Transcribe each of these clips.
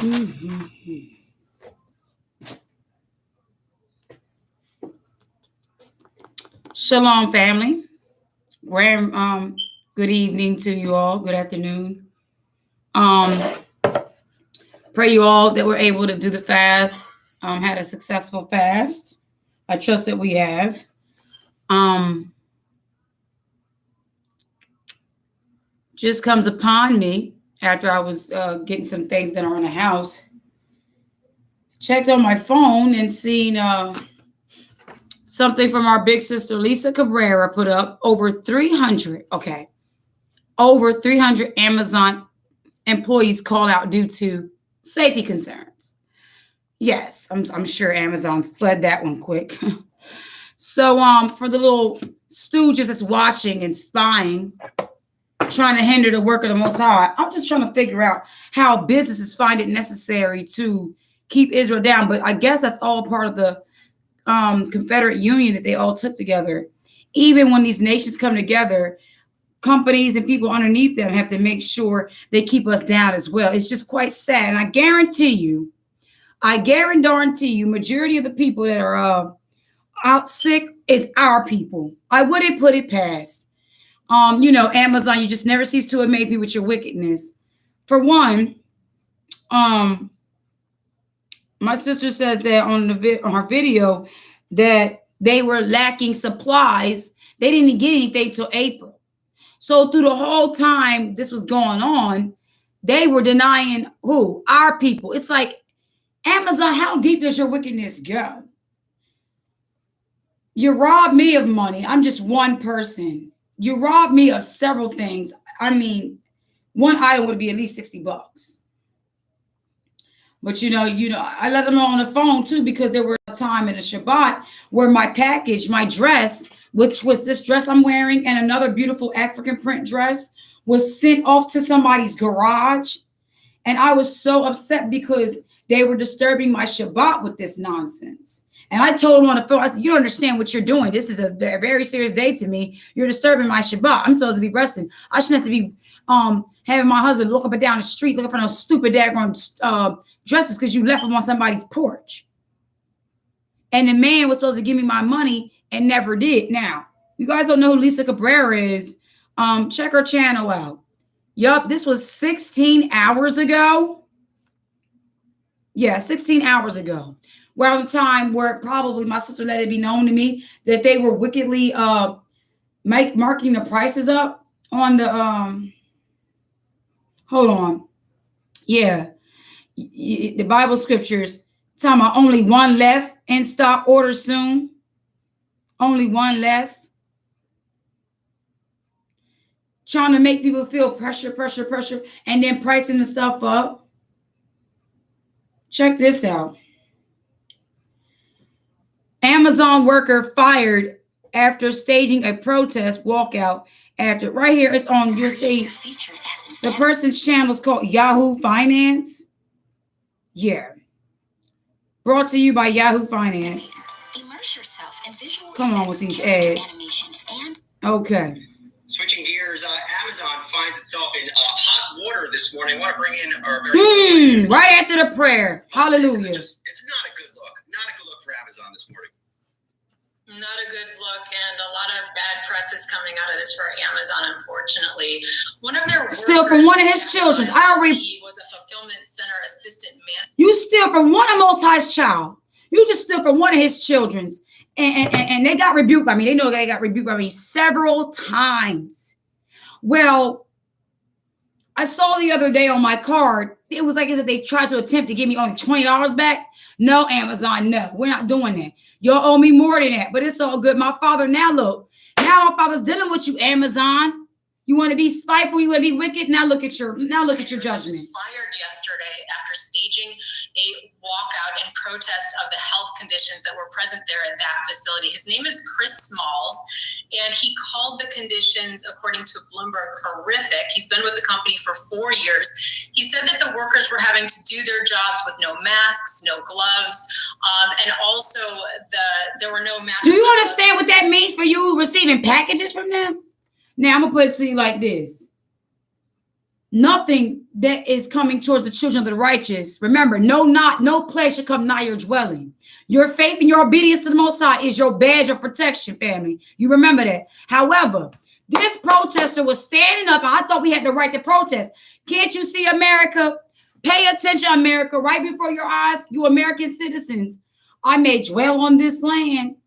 Mhm. Shalom, family. Grand, good evening to you all. Good afternoon. Um, pray you all that we're able to do the fast. Had a successful fast. I trust that we have. Um, just comes upon me after I was getting some things done around the house. Checked on my phone and seen something from our big sister Lisa Cabrera put up over 300. Okay, over 300 Amazon employees called out due to safety concerns. Yes, I'm sure Amazon fled that one quick. So for the little stooges that's watching and spying, trying to hinder the work of the Most High, I'm just trying to figure out how businesses find it necessary to keep Israel down. But I guess that's all part of the Confederate Union that they all took together. Even when these nations come together, companies and people underneath them have to make sure they keep us down as well. It's just quite sad. And I guarantee you, majority of the people that are out sick is our people. I wouldn't put it past. Amazon, you just never cease to amaze me with your wickedness. For one, my sister says that on her video that they were lacking supplies. They didn't get anything till April. So through the whole time this was going on, they were denying who? Our people. It's like, Amazon, how deep does your wickedness go? You robbed me of money. I'm just one person. You robbed me of several things. I mean, one item would be at least $60. But I let them know on the phone too, because there were a time in the Shabbat where my package, my dress, which was this dress I'm wearing and another beautiful African print dress, was sent off to somebody's garage. And I was so upset because they were disturbing my Shabbat with this nonsense. And I told them on the phone, I said, you don't understand what you're doing. This is a very serious day to me. You're disturbing my Shabbat. I'm supposed to be resting. I shouldn't have to be having my husband look up and down the street looking for those stupid daggone dresses because you left them on somebody's porch. And the man was supposed to give me my money and never did. Now, you guys don't know who Lisa Cabrera is. Check her channel out. Yup, this was 16 hours ago. Yeah, 16 hours ago. Around the time where probably my sister let it be known to me that they were wickedly marking the prices up on the hold on. Yeah. The Bible scriptures talking about only one left in stock, order soon. Only one left. Trying to make people feel pressure, and then pricing the stuff up. Check this out. Amazon worker fired after staging a protest walkout. After right here, it's on. You'll see the person's channel is called Yahoo Finance. Yeah, brought to you by Yahoo Finance. Immerse yourself in visual. Come on with these ads. Okay. Switching gears, Amazon finds itself in hot water this morning. I want to bring in our very right after the prayer. Hallelujah. It's not a good look. Not a good look for Amazon this morning. Not a good look, and a lot of bad press is coming out of this for Amazon, unfortunately. One of their steal from one of his children. I already was a fulfillment center assistant man. You steal from one of Most High's child. You just steal from one of his children's. And they got rebuked by me. They know they got rebuked by me several times. Well, I saw the other day on my card, it was like as if they tried to attempt to give me only $20 back. No, Amazon, no, we're not doing that. Y'all owe me more than that, but it's all good. My father, now look, now my father's dealing with you, Amazon. You want to be spiteful, you want to be wicked. Now look at your judgment. He was fired yesterday after staging a walkout in protest of the health conditions that were present there at that facility. His name is Chris Smalls, and he called the conditions, according to Bloomberg, horrific. He's been with the company for 4 years. He said that the workers were having to do their jobs with no masks, no gloves, and also there were no masks. Do you understand what that means for you receiving packages from them? Now, I'm going to put it to you like this. nothing that is coming towards the children of the righteous. Remember, no plague should come nigh your dwelling. Your faith and your obedience to the Most High is your badge of protection, family. You remember that. However, this protester was standing up. I thought we had the right to protest. Can't you see, America? Pay attention, America, right before your eyes, you American citizens. I may dwell on this land,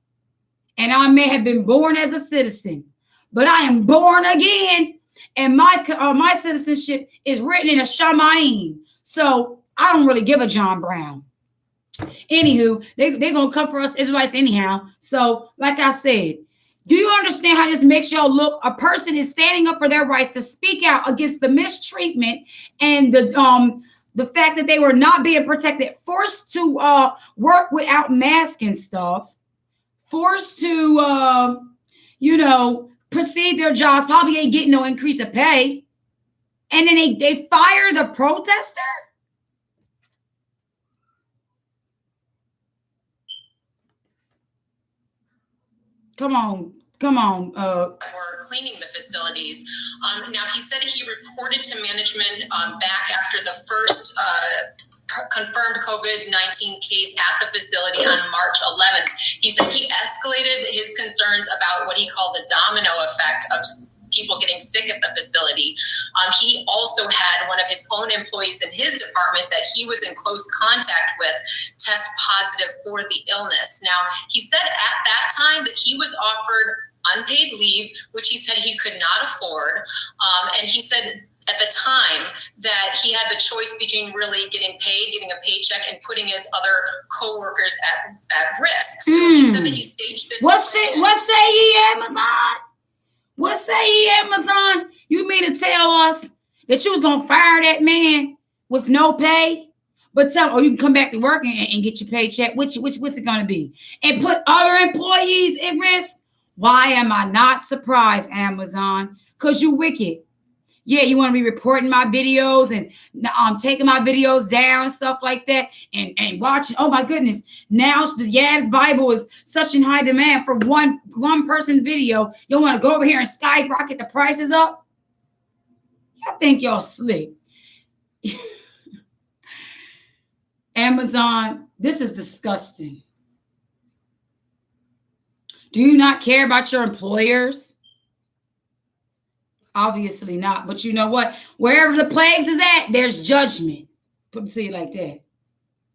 and I may have been born as a citizen, but I am born again, and my citizenship is written in a Shamayim. So I don't really give a John Brown. Anywho, they're going to come for us Israelites anyhow. So, like I said, do you understand how this makes y'all look? A person is standing up for their rights to speak out against the mistreatment and the fact that they were not being protected, forced to work without masks and stuff, forced to, proceed their jobs, probably ain't getting no increase of pay. And then they fire the protester? Come on. Or cleaning the facilities. Now, he said he reported to management back after the first confirmed COVID-19 case at the facility on March 11th. He said he escalated his concerns about what he called the domino effect of people getting sick at the facility. He also had one of his own employees in his department that he was in close contact with test positive for the illness. Now, he said at that time that he was offered unpaid leave, which he said he could not afford. And he said at the time that he had the choice between really getting paid, getting a paycheck, and putting his other coworkers at risk. So he said that he staged this. What say ye, Amazon? What say ye, Amazon? You mean to tell us that you was going to fire that man with no pay? But tell him, you can come back to work and get your paycheck. What's it going to be? And put other employees at risk? Why am I not surprised, Amazon? Because you wicked. Yeah, you want to be reporting my videos and taking my videos down and stuff like that and watching. Oh, my goodness. Now the Yab's Bible is such in high demand for one person video. You want to go over here and skyrocket the prices up? Y'all think y'all slick. Amazon, this is disgusting. Do you not care about your employers? Obviously not. But you know what? Wherever the plagues is at, there's judgment. Put it to you like that.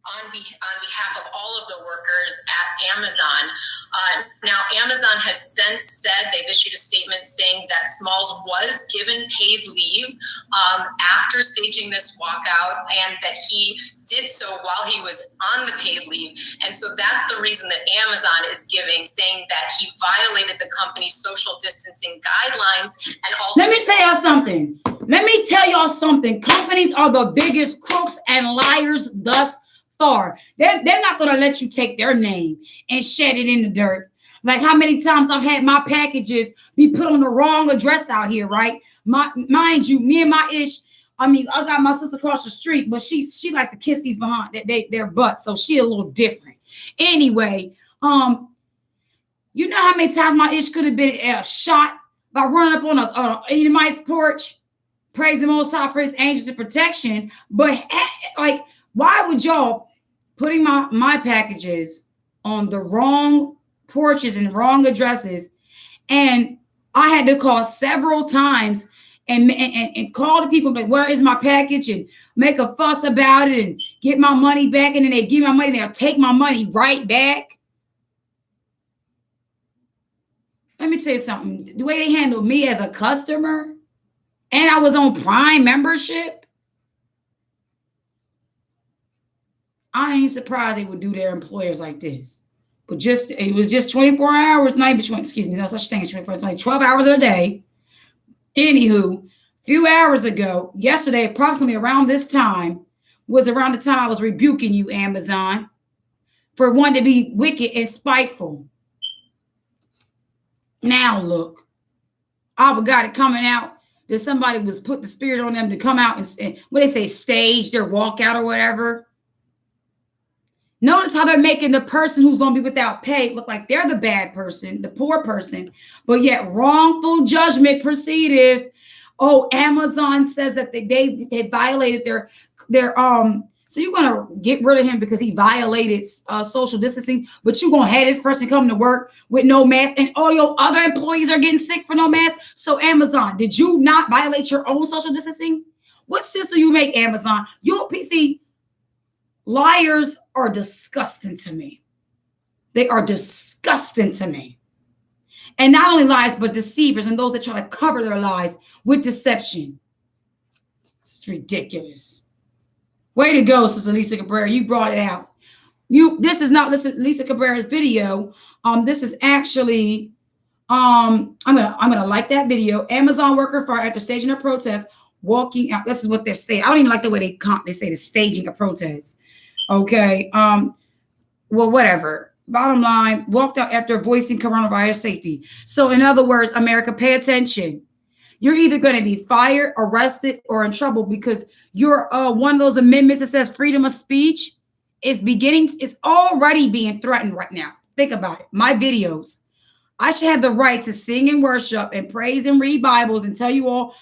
On behalf of all of the workers at Amazon. Now, Amazon has since said, they've issued a statement saying that Smalls was given paid leave after staging this walkout, and that he did so while he was on the paid leave. And so that's the reason that Amazon is giving, saying that he violated the company's social distancing guidelines. And also, let me tell y'all something. Companies are the biggest crooks and liars thus far. They're not going to let you take their name and shed it in the dirt. Like how many times I've had my packages be put on the wrong address out here, right? Mind you, me and my ish, I got my sister across the street, but she like to kiss these behind their butts, so she a little different. Anyway, you know how many times my ish could have been shot by running up on a Edomite's porch, praising Most High for his angels of protection. But like, why would y'all putting my packages on the wrong porches and wrong addresses? And I had to call several times and call the people like, where is my package? And make a fuss about it and get my money back. And then they give me my money, they'll take my money right back. Let me tell you something. The way they handled me as a customer, and I was on Prime membership, I ain't surprised they would do their employers like this. But it was just 24 hours, not even 20, excuse me, no such thing as 24 hours, like 12 hours a day. Anywho, a few hours ago, yesterday, approximately around this time, was around the time I was rebuking you, Amazon, for wanting to be wicked and spiteful. Now look, I got it coming out that somebody was put the spirit on them to come out and what they say, stage their walkout or whatever. Notice how they're making the person who's going to be without pay look like they're the bad person, the poor person, but yet wrongful judgment proceedeth. Oh, Amazon says that they violated their so you're gonna get rid of him because he violated social distancing, but you're gonna have this person come to work with no mask, and all your other employees are getting sick for no mask. So Amazon, did you not violate your own social distancing? What sense do you make, Amazon? You PC liars are disgusting to me. They are disgusting to me. And not only lies, but deceivers and those that try to cover their lies with deception. It's ridiculous. Way to go, Sister Lisa Cabrera. You brought it out. This is not Lisa Cabrera's video. This is actually, I'm gonna like that video. Amazon worker fired after staging a protest, walking out. This is what they're stating. I don't even like the way they say the staging a protest. Okay. Well, whatever. Bottom line, walked out after voicing coronavirus safety. So in other words, America, pay attention. You're either going to be fired, arrested, or in trouble because you're one of those amendments that says freedom of speech is already being threatened right now. Think about it. My videos. I should have the right to sing and worship and praise and read Bibles and tell you all,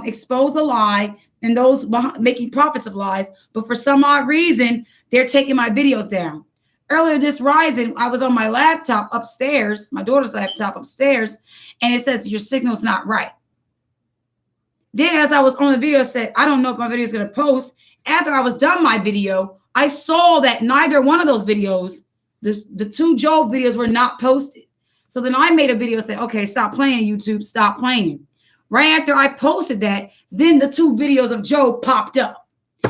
expose a lie and those making profits of lies. But for some odd reason, they're taking my videos down. Earlier this rising, I was on my laptop upstairs, my daughter's laptop upstairs, and it says your signal's not right. Then as I was on the video, I said, I don't know if my video is going to post. After I was done my video, I saw that neither one of those videos, the two Job videos were not posted. So then I made a video saying, okay, stop playing, YouTube, stop playing. Right after I posted that, then the two videos of Job popped up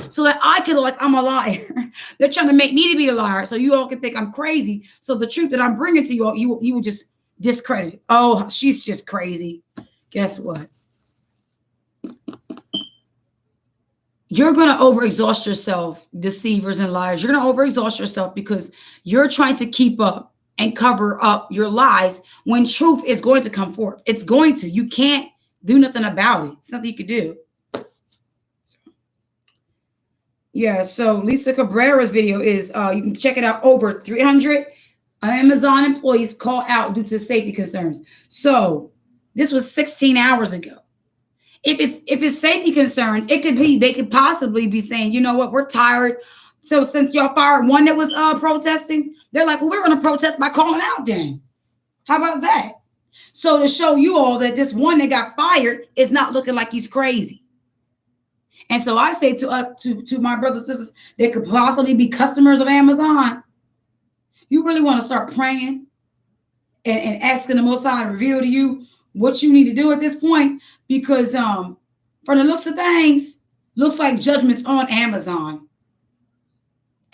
so that I could look like I'm a liar. They're trying to make me to be a liar so you all can think I'm crazy. So the truth that I'm bringing to you all, you will just discredit it. Oh, she's just crazy. Guess what? You're going to overexhaust yourself, deceivers and liars. You're going to overexhaust yourself because you're trying to keep up and cover up your lies when truth is going to come forth. It's going to. You can't do nothing about it. It's nothing you could do. Yeah, so Lisa Cabrera's video is, you can check it out, over 300 Amazon employees call out due to safety concerns. So this was 16 hours ago. If it's safety concerns, it could be, they could possibly be saying, you know what, we're tired. So since y'all fired one that was protesting, they're like, well, we're going to protest by calling out then. How about that? So to show you all that this one that got fired is not looking like he's crazy. And so I say to us, to my brothers and sisters that could possibly be customers of Amazon, you really want to start praying and asking the Most High to reveal to you what you need to do at this point, because from the looks of things, looks like judgment's on Amazon.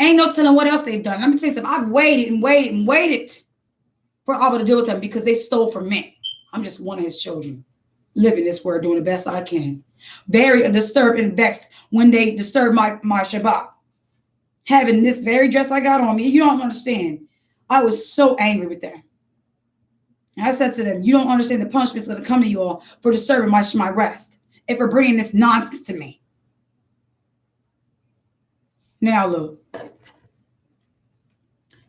Ain't no telling what else they've done. Let me tell you something. I've waited and waited and waited for Abba to deal with them because they stole from me. I'm just one of his children, living this word, doing the best I can. Very disturbed and vexed when they disturbed my Shabbat. Having this very dress I got on me, you don't understand. I was so angry with them. And I said to them, you don't understand the punishment's going to come to you all for disturbing my rest and for bringing this nonsense to me. Now, look.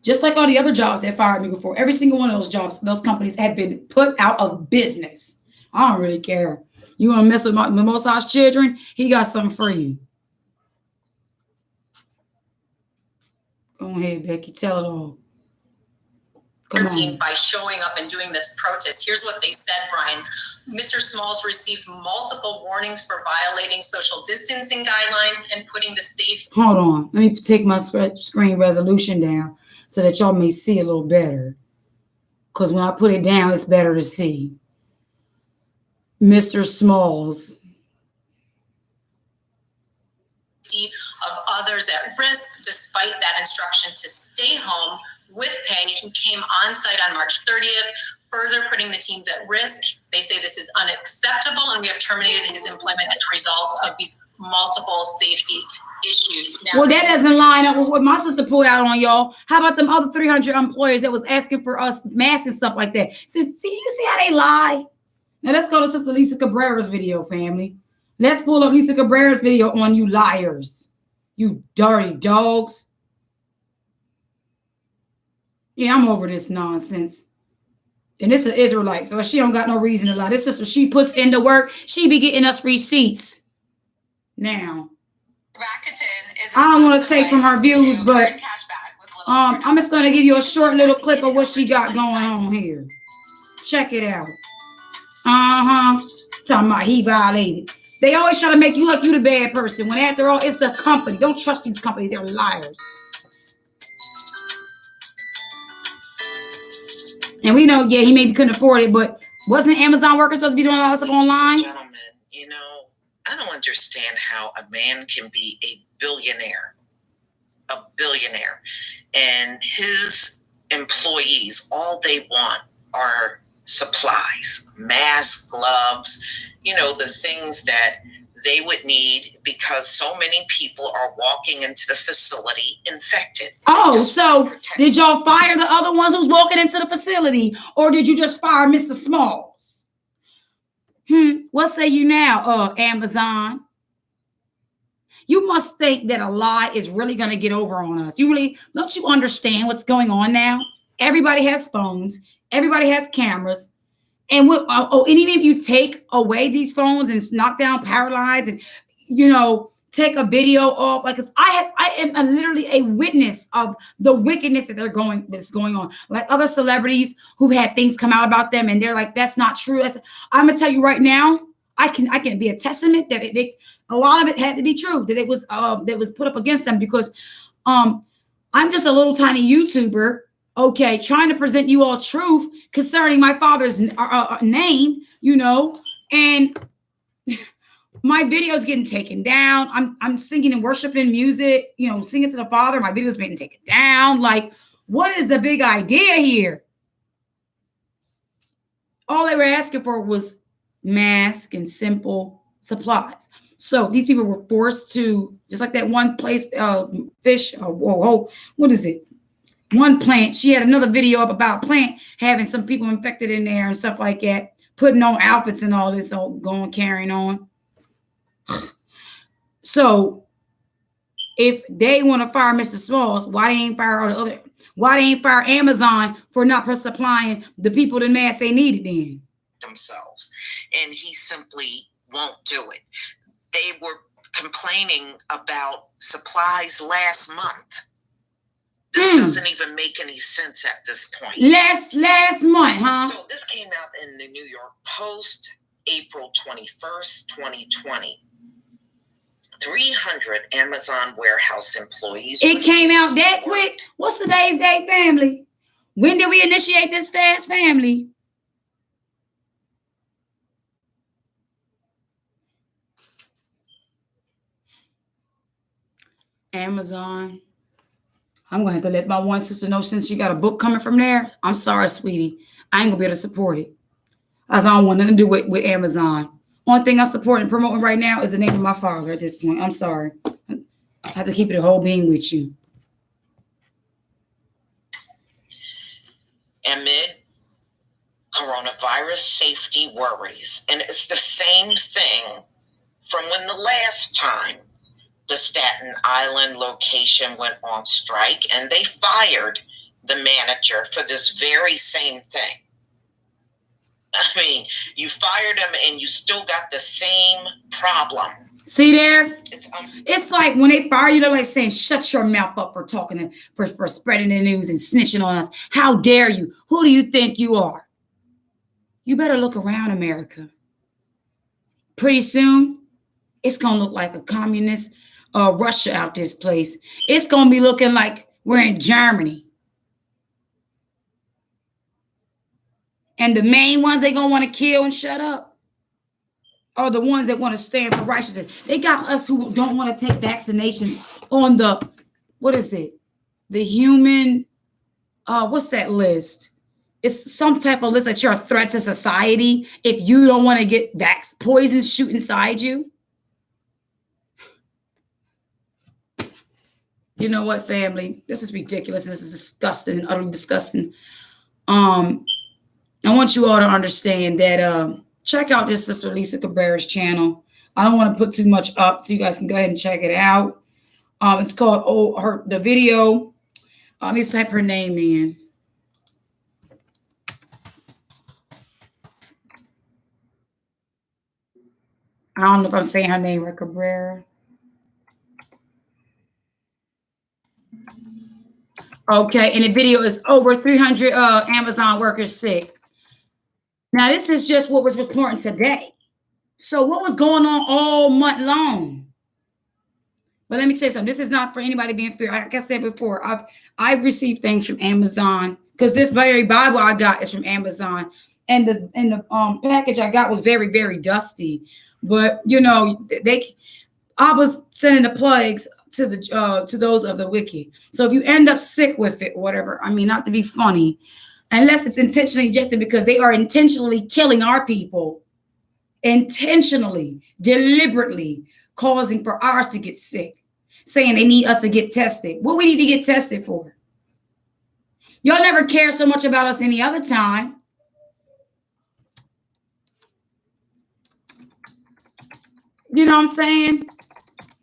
Just like all the other jobs that fired me before, every single one of those jobs, those companies have been put out of business. I don't really care. You want to mess with Most High's children? He got something for you. Go ahead, Becky. Tell it all. By showing up and doing this protest. Here's what they said, Brian. Mr. Smalls received multiple warnings for violating social distancing guidelines and putting the safe. Hold on. Let me take my screen resolution down so that y'all may see a little better. Because when I put it down, it's better to see. Mr. Smalls. Of others at risk, despite that instruction to stay home with pay, he came on site on March 30th, further putting the teams at risk. They say this is unacceptable, and we have terminated his employment as a result of these multiple safety issues. Now, well, that doesn't line up with what my sister pulled out on y'all. How about them other 300 employers that was asking for us masks and stuff like that? See, you see how they lie? Now let's go to Sister Lisa Cabrera's video, family. Let's pull up Lisa Cabrera's video on you liars. You dirty dogs. Yeah, I'm over this nonsense. And this is an Israelite, so she don't got no reason to lie. This sister, she puts in the work. She be getting us receipts. Now, I don't want to take from her views, but I'm just going to give you a short little clip of what she got going on here. Check it out. Talking about he violated. They always try to make you look you the bad person, when after all, it's the company. Don't trust these companies. They're liars. And we know, yeah, he maybe couldn't afford it, but wasn't Amazon workers supposed to be doing all this stuff online? Gentlemen, you know, I don't understand how a man can be a billionaire, and his employees, all they want are supplies, masks, gloves, you know, the things that they would need because so many people are walking into the facility infected. Oh, so did y'all fire the other ones who's walking into the facility, or did you just fire Mr. Smalls? What say you now, Amazon? You must think that a lie is really going to get over on us. Don't you understand what's going on now? Everybody has phones. Everybody has cameras. And and even if you take away these phones and knock down power lines and, you know, take a video off, like, I am literally a witness of the wickedness that's going on. Like other celebrities who've had things come out about them and they're like, that's not true. I'm gonna tell you right now, I can be a testament that a lot of it had to be true, that it was put up against them, because I'm just a little tiny YouTuber, okay, trying to present you all truth concerning my father's name, you know, and my videos getting taken down. I'm singing and worshiping music, you know, singing to the Father. My videos getting taken down. Like, what is the big idea here? All they were asking for was masks and simple supplies. So these people were forced to, just like that one place, what is it? One plant. She had another video up about a plant having some people infected in there and stuff like that, putting on outfits and all this, carrying on. So if they want to fire Mr. Smalls, why they ain't fire Amazon for not supplying the people the mask they needed then? Themselves. And he simply won't do it. They were complaining about supplies last month. This doesn't even make any sense at this point. Last month, huh? So this came out in the New York Post, April 21st, 2020. 300 Amazon warehouse employees. It came out that quick? What's today's date, family? When did we initiate this fast, family? Amazon. I'm going to have to let my one sister know, since she got a book coming from there. I'm sorry, sweetie. I ain't going to be able to support it, because I don't want nothing to do with Amazon. Only thing I'm supporting and promoting right now is the name of my father at this point. I'm sorry. I have to keep it a whole being with you. Amid coronavirus safety worries, and it's the same thing from when the last time the Staten Island location went on strike, and they fired the manager for this very same thing. I mean, you fired him and you still got the same problem. See there? It's like when they fire you, they're like saying, shut your mouth up for talking, for spreading the news and snitching on us. How dare you? Who do you think you are? You better look around, America. Pretty soon, it's going to look like a communist Russia out this place. It's going to be looking like we're in Germany. And the main ones they going to want to kill and shut up are the ones that want to stand for righteousness. They got us who don't want to take vaccinations on the, what is it? The human, what's that list? It's some type of list that you're a threat to society if you don't want to get poison shoot inside you. You know what, family? This is ridiculous. This is disgusting, utterly disgusting. I want you all to understand that check out this Sister Lisa Cabrera's channel. I don't want to put too much up, so you guys can go ahead and check it out. It's called the video. Let me type her name in. I don't know if I'm saying her name right, Cabrera. Okay, and the video is over 300 Amazon workers sick. Now, this is just what was reporting today. So what was going on all month long? But let me tell you something. This is not for anybody being fear. Like I said before, I've received things from Amazon because this very Bible I got is from Amazon, and the package I got was very, very dusty. But you know, I was sending the plagues to those of the wicked. So if you end up sick with it, whatever, I mean, not to be funny, unless it's intentionally injected, because they are intentionally killing our people, intentionally, deliberately causing for ours to get sick, saying they need us to get tested. What we need to get tested for? Y'all never care so much about us any other time. You know what I'm saying?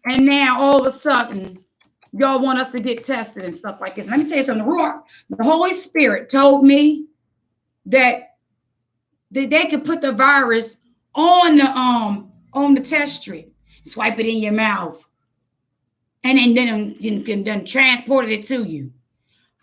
And now all of a sudden, y'all want us to get tested and stuff like this. Let me tell you something. The Holy Spirit told me that they could put the virus on the test strip, swipe it in your mouth, and then transported it to you.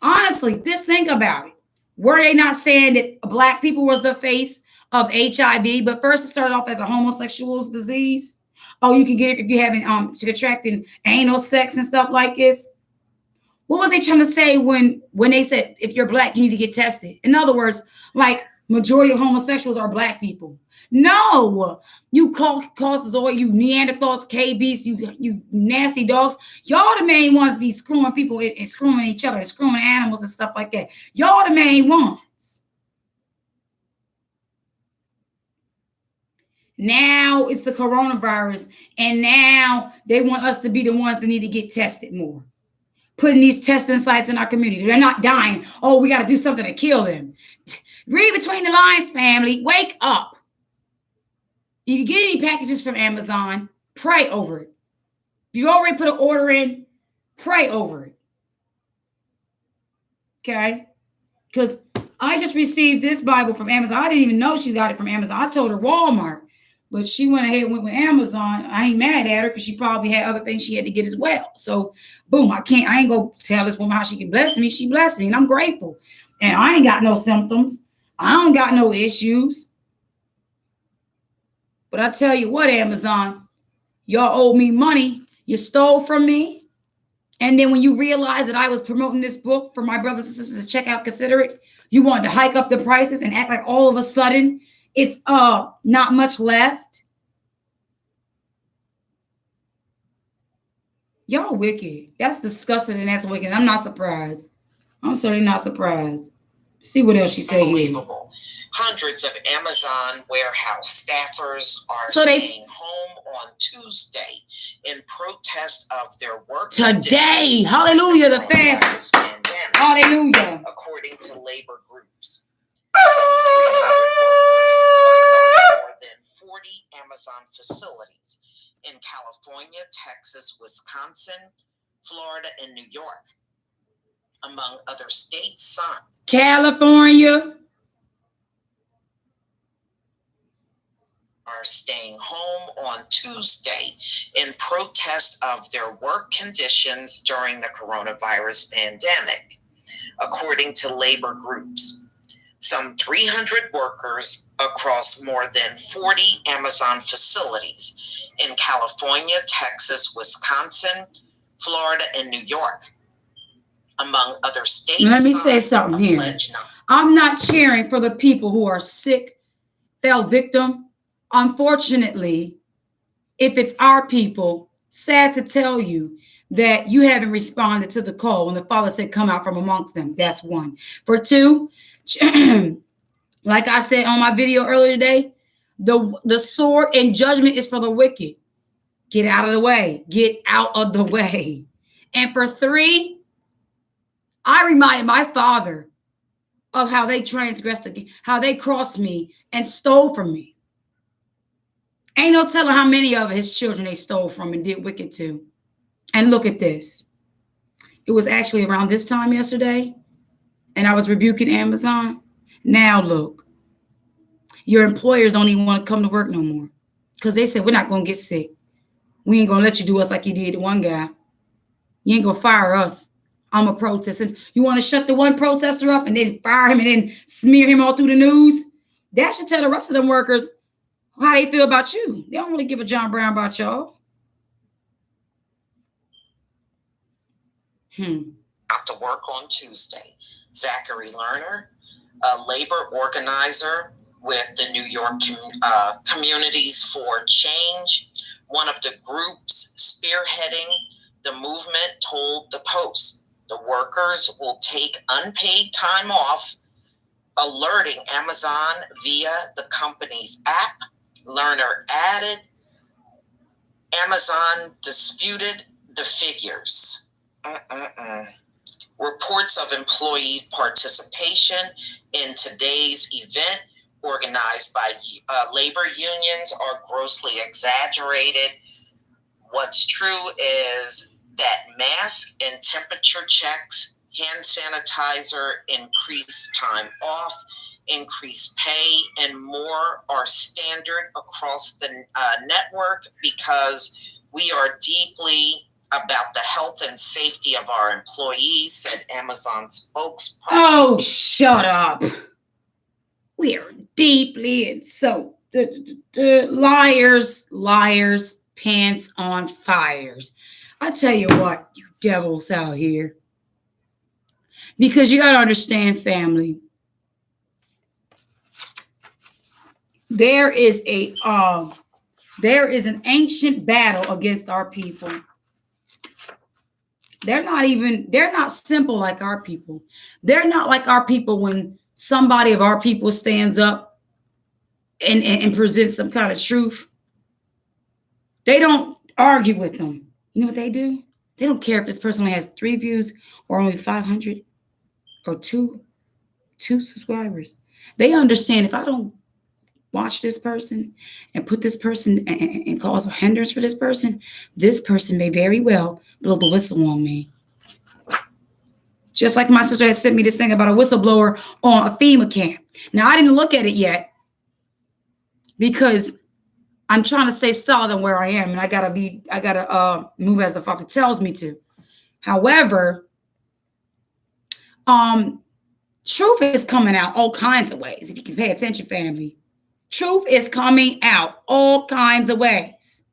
Honestly, just think about it. Were they not saying that Black people was the face of HIV? But first, it started off as a homosexual disease. Oh, you can get it if you're having contracting anal sex and stuff like this. What was they trying to say when they said if you're Black, you need to get tested? In other words, like majority of homosexuals are Black people. No, you Caucasoid, you Neanderthals, KBs, you nasty dogs. Y'all the main ones be screwing people and screwing each other, and screwing animals and stuff like that. Y'all the main ones. Now it's the coronavirus, and now they want us to be the ones that need to get tested more. Putting these testing sites in our community. They're not dying. Oh, we got to do something to kill them. Read between the lines, family. Wake up. If you get any packages from Amazon, pray over it. If you already put an order in, pray over it. Okay? Because I just received this Bible from Amazon. I didn't even know she's got it from Amazon. I told her Walmart. But she went ahead and went with Amazon. I ain't mad at her because she probably had other things she had to get as well. So, boom, I ain't going to tell this woman how she can bless me. She blessed me, and I'm grateful. And I ain't got no symptoms. I don't got no issues. But I tell you what, Amazon, y'all owe me money. You stole from me. And then when you realized that I was promoting this book for my brothers and sisters to check out, consider it, you wanted to hike up the prices and act like all of a sudden it's not much left. Y'all wicked. That's disgusting and that's wicked. I'm not surprised. I'm certainly not surprised. See what else she said here. Unbelievable. Hundreds of Amazon warehouse staffers are staying home on Tuesday in protest of their work today. Hallelujah, the fast. Pandemic, hallelujah. According to labor groups. Some 300 workers across more than 40 Amazon facilities in California, Texas, Wisconsin, Florida, and New York, among other states. California are staying home on Tuesday in protest of their work conditions during the coronavirus pandemic, according to labor groups. Some 300 workers across more than 40 Amazon facilities in California, Texas, Wisconsin, Florida, and New York, among other states. Let me say something here. I'm not cheering for the people who are sick, fell victim. Unfortunately, if it's our people, sad to tell you that you haven't responded to the call when the Father said, come out from amongst them. That's one. For two, like I said on my video earlier today, the sword and judgment is for the wicked. Get out of the way. Get out of the way. And for three, I reminded my father of how they transgressed again, how they crossed me and stole from me. Ain't no telling how many of his children they stole from and did wicked to. And look at this. It was actually around this time yesterday, and I was rebuking Amazon. Now look, your employers don't even want to come to work no more. Because they said, we're not going to get sick. We ain't going to let you do us like you did to one guy. You ain't going to fire us. I'm a protester. You want to shut the one protester up and then fire him and then smear him all through the news? That should tell the rest of them workers how they feel about you. They don't really give a John Brown about y'all. Out to work on Tuesday. Zachary Lerner, a labor organizer with the New York Communities for Change, one of the groups spearheading the movement, told the Post the workers will take unpaid time off, alerting Amazon via the company's app. Lerner added, Amazon disputed the figures. Reports of employee participation in today's event organized by labor unions are grossly exaggerated. What's true is that mask and temperature checks, hand sanitizer, increased time off, increased pay, and more are standard across the network because we are deeply about the health and safety of our employees, said Amazon spokesperson. Oh, shut up. We are deeply and so the liars, pants on fires. I tell you what, you devils out here. Because you got to understand, family. There is an ancient battle against our people. They're not simple like our people. They're not like our people when somebody of our people stands up and presents some kind of truth. They don't argue with them. You know what they do? They don't care if this person only has 3 views or only 500 or two subscribers. They understand if I don't watch this person and put this person and cause a hindrance for this person may very well blow the whistle on me. Just like my sister has sent me this thing about a whistleblower on a FEMA camp. Now, I didn't look at it yet because I'm trying to stay solid on where I am, and I gotta move as the Father tells me to. However, truth is coming out all kinds of ways. If you can pay attention, family. Truth is coming out all kinds of ways.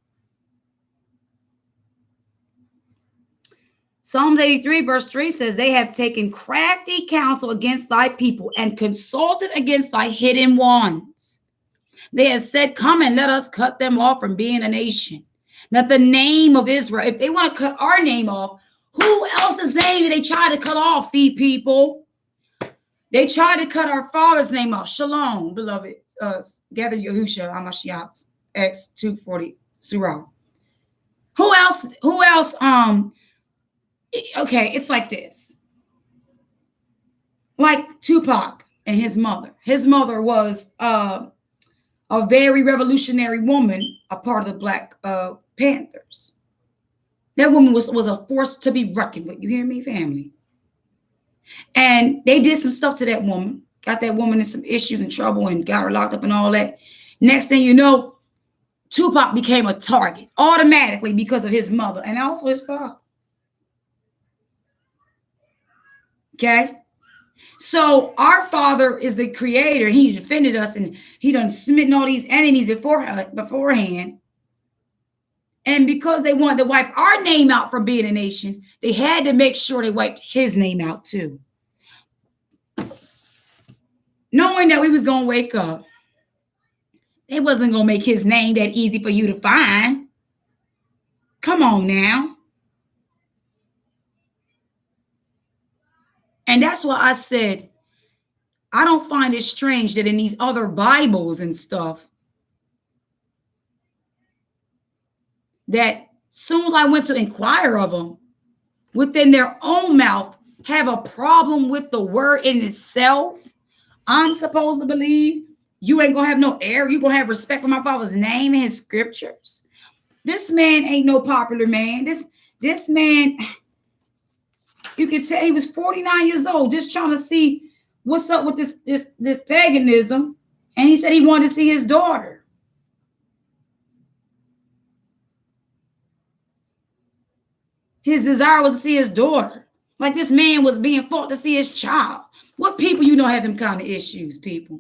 Psalms 83 verse 3 says, they have taken crafty counsel against thy people and consulted against thy hidden ones. They have said, come and let us cut them off from being a nation. Now the name of Israel, if they want to cut our name off, who else's name did they try to cut off, people? They tried to cut our father's name off. Shalom, beloved. Gather Yahusha, Hamashiach, X 240, Surah. Who else? Okay, it's like this. Like Tupac and his mother. His mother was a very revolutionary woman, a part of the Black Panthers. That woman was a force to be reckoned with. You hear me, family? And they did some stuff to that woman. Got that woman in some issues and trouble and got her locked up and all that. Next thing you know, Tupac became a target automatically because of his mother and also his father. Okay? So our Father is the creator. He defended us and he done smitten all these enemies beforehand. And because they wanted to wipe our name out from being a nation, they had to make sure they wiped his name out too. Knowing that we was going to wake up, they wasn't going to make his name that easy for you to find. Come on now. And that's why I said, I don't find it strange that in these other Bibles and stuff, that soon as I went to inquire of them, within their own mouth, have a problem with the word in itself. I'm supposed to believe you ain't gonna have no error. You gonna have respect for my Father's name and his scriptures. This man ain't no popular man. This man, you can tell he was 49 years old, just trying to see what's up with this paganism. And he said he wanted to see his daughter. His desire was to see his daughter. Like this man was being fought to see his child. What people you know have them kind of issues, people?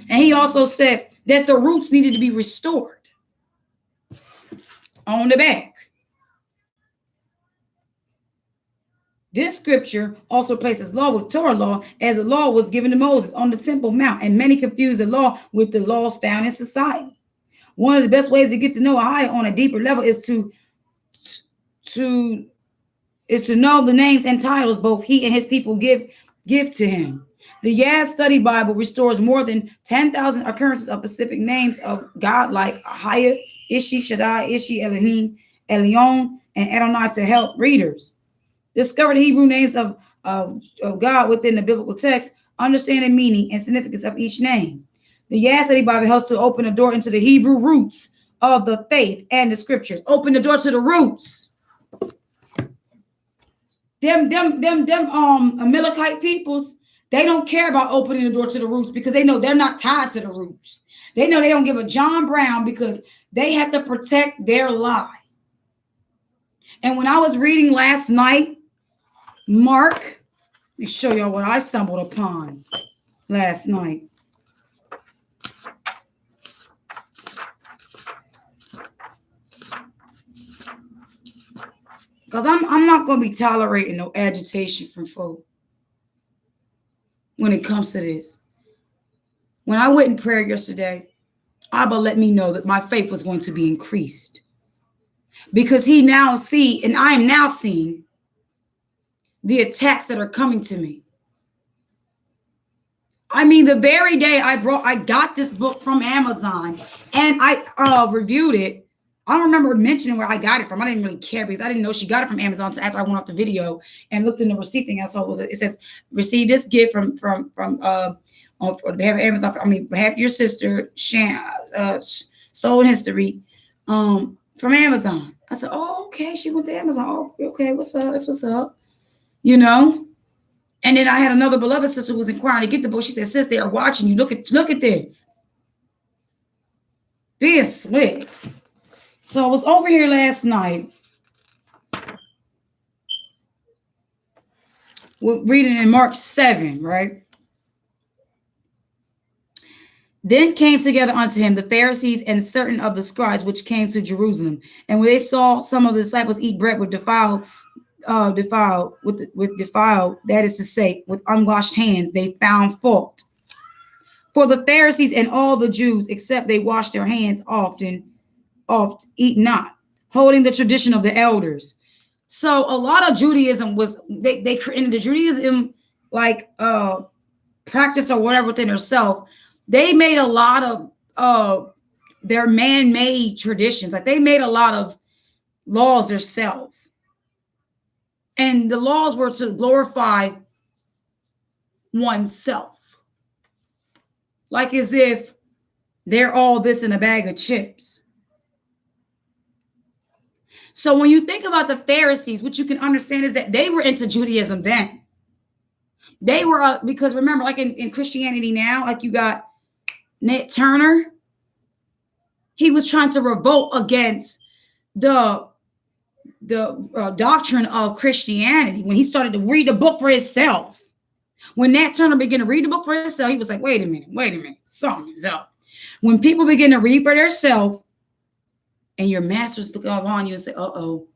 And he also said that the roots needed to be restored on the back. This scripture also places law with Torah law as the law was given to Moses on the Temple Mount, and many confuse the law with the laws found in society. One of the best ways to get to know a higher on a deeper level is to know the names and titles both he and his people give to him. The Yad Study Bible restores more than 10,000 occurrences of specific names of God like Ahia, Ishi, Shaddai, Ishi, Elohim, Elyon, and Adonai to help readers discover the Hebrew names of God within the biblical text, understand the meaning and significance of each name. The Yad Study Bible helps to open the door into the Hebrew roots of the faith and the scriptures. Open the door to the roots. Them Amalekite peoples, they don't care about opening the door to the roots because they know they're not tied to the roots. They know they don't give a John Brown because they have to protect their lie. And when I was reading last night, Mark, let me show y'all what I stumbled upon last night. Because I'm not going to be tolerating no agitation from folk when it comes to this. When I went in prayer yesterday, Abba let me know that my faith was going to be increased. Because he now see, and I am now seeing the attacks that are coming to me. I mean, the very day I got this book from Amazon and I reviewed it. I don't remember mentioning where I got it from. I didn't really care because I didn't know she got it from Amazon. So after I went off the video and looked in the receipt thing, I saw it says receive this gift from on behalf of Amazon. On behalf of your sister, Soul History, from Amazon. I said, oh, okay. She went to Amazon. Oh, okay. What's up? That's what's up. You know? And then I had another beloved sister who was inquiring to get the book. She said, sis, they are watching you. Look at this. Being slick. So I was over here last night reading in Mark 7, right? Then came together unto him the Pharisees and certain of the scribes which came to Jerusalem. And when they saw some of the disciples eat bread with defiled, that is to say, with unwashed hands, they found fault. For the Pharisees and all the Jews, except they wash their hands oft eat not, holding the tradition of the elders. So a lot of Judaism was they created the Judaism like practice or whatever within herself. They made a lot of their man-made traditions. Like they made a lot of laws themselves. And the laws were to glorify oneself. Like as if they're all this in a bag of chips. So when you think about the Pharisees, what you can understand is that they were into Judaism then. They were, because remember, like in Christianity now, like you got Nat Turner. He was trying to revolt against the doctrine of Christianity when he started to read the book for himself. When Nat Turner began to read the book for himself, he was like, wait a minute, something's up. When people begin to read for themselves and your masters look upon you and say, uh-oh,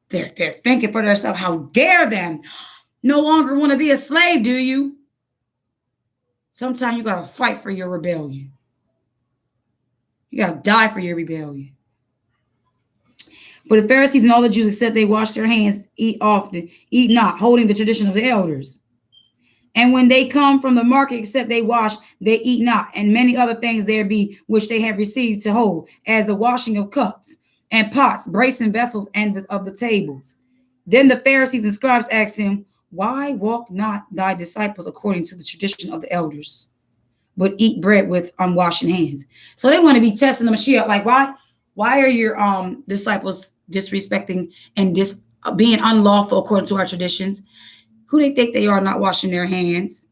they're thinking for themselves, how dare them no longer want to be a slave, do you? Sometimes you got to fight for your rebellion. You got to die for your rebellion. For the Pharisees and all the Jews, except they wash their hands, eat often, eat not, holding the tradition of the elders. And when they come from the market, except they wash, they eat not, and many other things there be which they have received to hold, as the washing of cups and pots, brazen vessels, and of the tables. Then the Pharisees and scribes asked him, why walk not thy disciples according to the tradition of the elders, but eat bread with unwashed hands? So they want to be testing the Mashiach, like, why are your disciples disrespecting and being unlawful according to our traditions? Who they think they are, not washing their hands?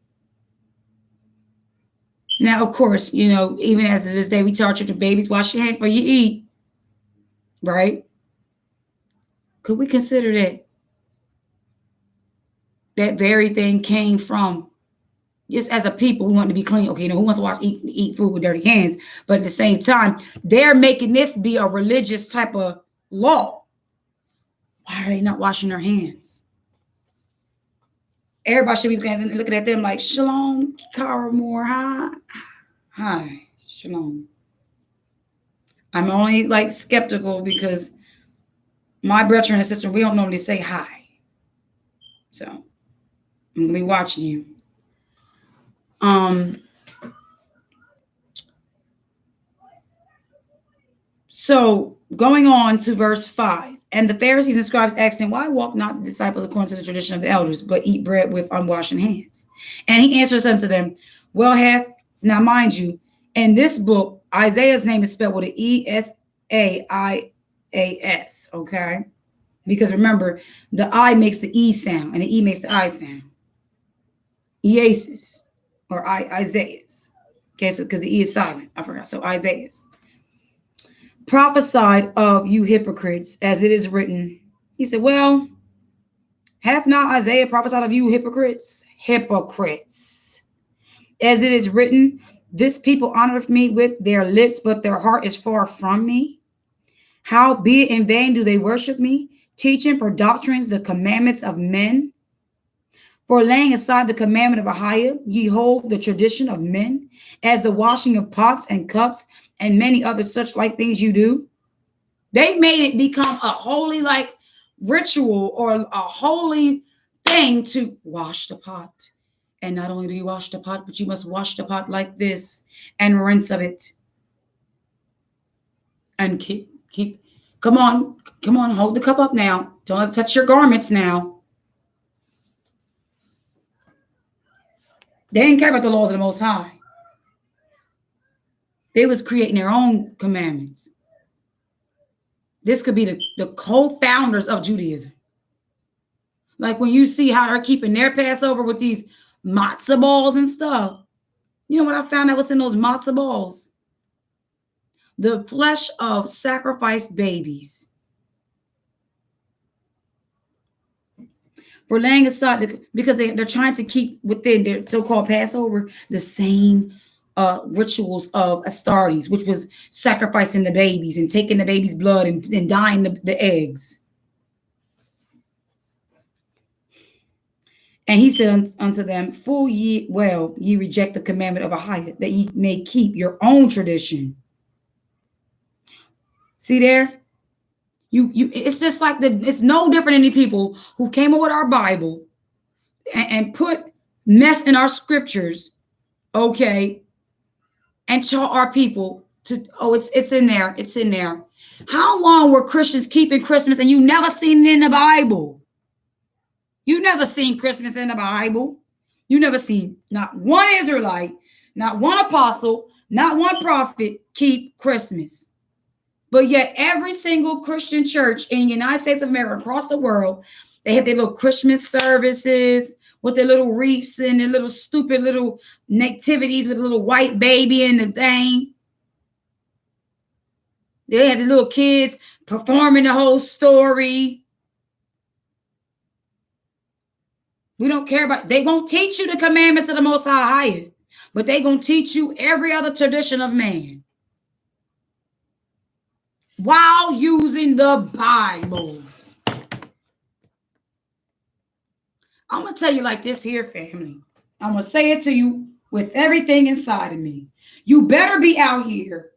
Now, of course, you know, even as of this day, we tell our children, babies, wash your hands before you eat, right? Could we consider that very thing came from, just as a people, we want to be clean. Okay, who wants to eat food with dirty hands? But at the same time, they're making this be a religious type of law. Why are they not washing their hands? Everybody should be looking at them like, Shalom, Kara Moore, hi, Shalom. I'm only like skeptical because my brethren and sister, we don't normally say hi. So I'm gonna be watching you. So going on to verse 5. And the Pharisees and scribes asked him, why walk not the disciples according to the tradition of the elders, but eat bread with unwashed hands? And he answers unto them, well, now mind you, in this book, Isaiah's name is spelled with an E-S-A-I-A-S, okay? Because remember, the I makes the E sound, and the E makes the I sound. Iasis, or Isaiah's. Okay, so because the E is silent, I forgot. So Isaiah's. Prophesied of you hypocrites, as it is written. He said, well, hath not Isaiah prophesied of you hypocrites? Hypocrites. As it is written, this people honoreth me with their lips, but their heart is far from me. Howbeit in vain do they worship me, teaching for doctrines the commandments of men. For laying aside the commandment of Ahiah, ye hold the tradition of men, as the washing of pots and cups, and many other such like things you do. They made it become a holy like ritual or a holy thing to wash the pot. And not only do you wash the pot, but you must wash the pot like this and rinse of it. And come on, hold the cup up now. Don't let it touch your garments now. They didn't care about the laws of the Most High. They was creating their own commandments. This could be the co-founders of Judaism. Like when you see how they're keeping their Passover with these matzah balls and stuff. You know what I found out was in those matzah balls? The flesh of sacrificed babies. For laying aside, because they're trying to keep within their so-called Passover the same rituals of Astartes, which was sacrificing the babies and taking the baby's blood and dyeing the eggs. And he said unto them, full ye reject the commandment of Ahiah, that ye may keep your own tradition. See there? It's just like it's no different than the people who came up with our Bible and put mess in our scriptures, okay, and taught our people to, it's in there, it's in there. How long were Christians keeping Christmas and you never seen it in the Bible? You never seen Christmas in the Bible. You never seen not one Israelite, not one apostle, not one prophet keep Christmas. But yet every single Christian church in the United States of America, across the world, they have their little Christmas services with their little wreaths and their little stupid little nativities with a little white baby and the thing. They have the little kids performing the whole story. We don't care about, they won't teach you the commandments of the Most High, but they're going to teach you every other tradition of man while using the Bible. I'm going to tell you like this here, family. I'm going to say it to you with everything inside of me. You better be out here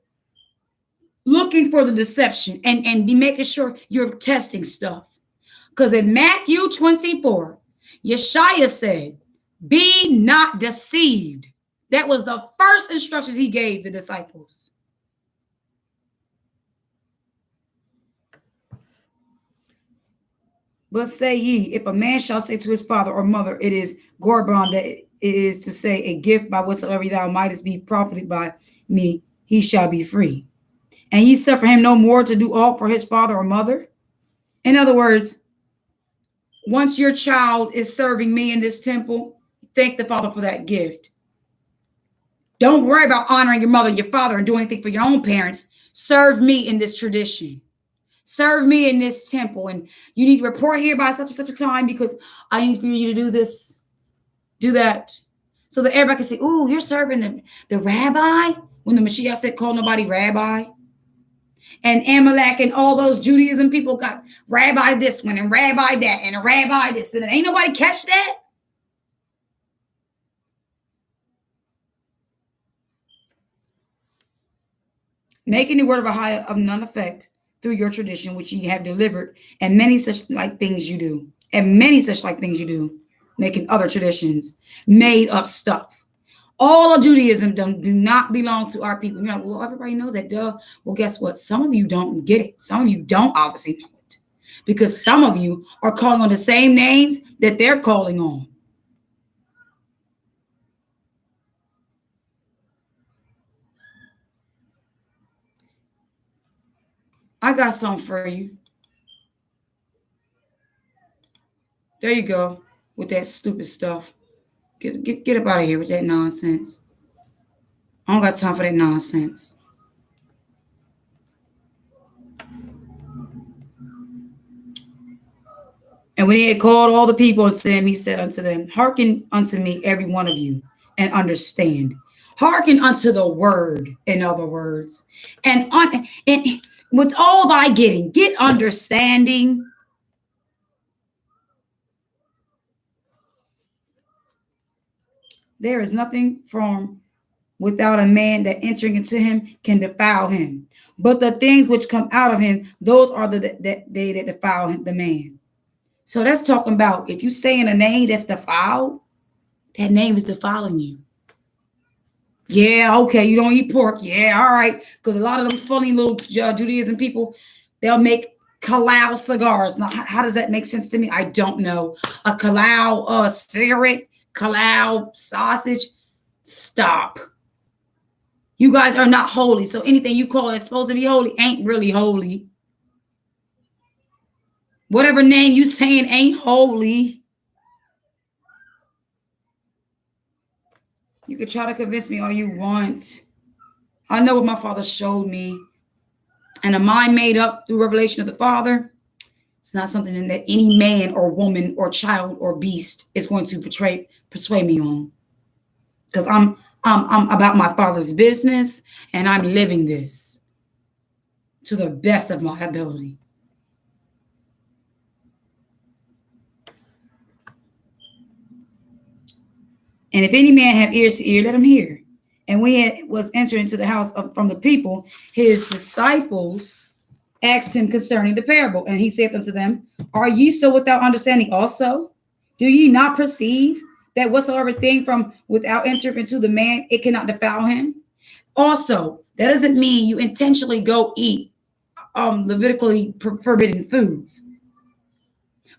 looking for the deception and be making sure you're testing stuff. Because in Matthew 24, Yeshua said, be not deceived. That was the first instructions he gave the disciples. But say ye, if a man shall say to his father or mother, it is Gorban, that it is to say a gift by whatsoever thou mightest be profited by me, he shall be free. And ye suffer him no more to do aught for his father or mother. In other words, once your child is serving me in this temple, thank the Father for that gift. Don't worry about honoring your mother, your father, and doing anything for your own parents. Serve me in this tradition. serve me in this temple, and you need to report here by such and such a time because I need for you to do this, do that. So that everybody can say, ooh, you're serving the rabbi. When the Mashiach said, call nobody rabbi. And Amalek and all those Judaism people got rabbi this one and rabbi that and a rabbi this. And ain't nobody catch that? Making the word of a higher of none effect through your tradition, which ye have delivered, and many such like things you do. And many such like things you do. Making other traditions, made up stuff. All of Judaism do not belong to our people. You're like, well, everybody knows that, duh. Well, guess what? Some of you don't get it. Some of you don't obviously know it. Because some of you are calling on the same names that they're calling on. I got something for you. There you go with that stupid stuff. Get up out of here with that nonsense. I don't got time for that nonsense. And when he had called all the people unto him, he said unto them, hearken unto me, every one of you, and understand. Hearken unto the word, in other words. And with all thy getting, get understanding. There is nothing from without a man that entering into him can defile him. But the things which come out of him, those are they that defile him, the man. So that's talking about if you saying a name that's defiled, that name is defiling you. Yeah, okay, you don't eat pork. Yeah, all right. Because a lot of them funny little Judaism people, they'll make Kalal cigars. Now, how does that make sense to me? I don't know. A Kalal cigarette, Kalal sausage. Stop. You guys are not holy. So anything you call it supposed to be holy ain't really holy. Whatever name you saying ain't holy. You can try to convince me all you want. I know what my Father showed me. And a mind made up through revelation of the Father, it's not something that any man or woman or child or beast is going to persuade me on. Because I'm about my Father's business, and I'm living this to the best of my ability. And if any man have ears to hear, let him hear. And when he was entering into the house from the people, his disciples asked him concerning the parable. And he said unto them, are ye so without understanding also? Do ye not perceive that whatsoever thing from without entering into the man, it cannot defile him? Also, that doesn't mean you intentionally go eat Levitically forbidden foods.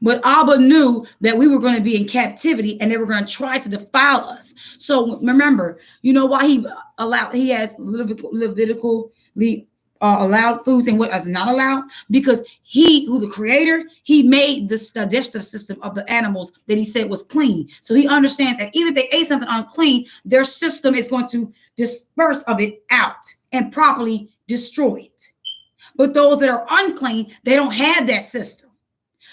But Abba knew that we were going to be in captivity and they were going to try to defile us. So remember, you know why he has Levitically allowed foods and what is not allowed? Because he, who the creator, he made the digestive system of the animals that he said was clean. So he understands that even if they ate something unclean, their system is going to disperse of it out and properly destroy it. But those that are unclean, they don't have that system.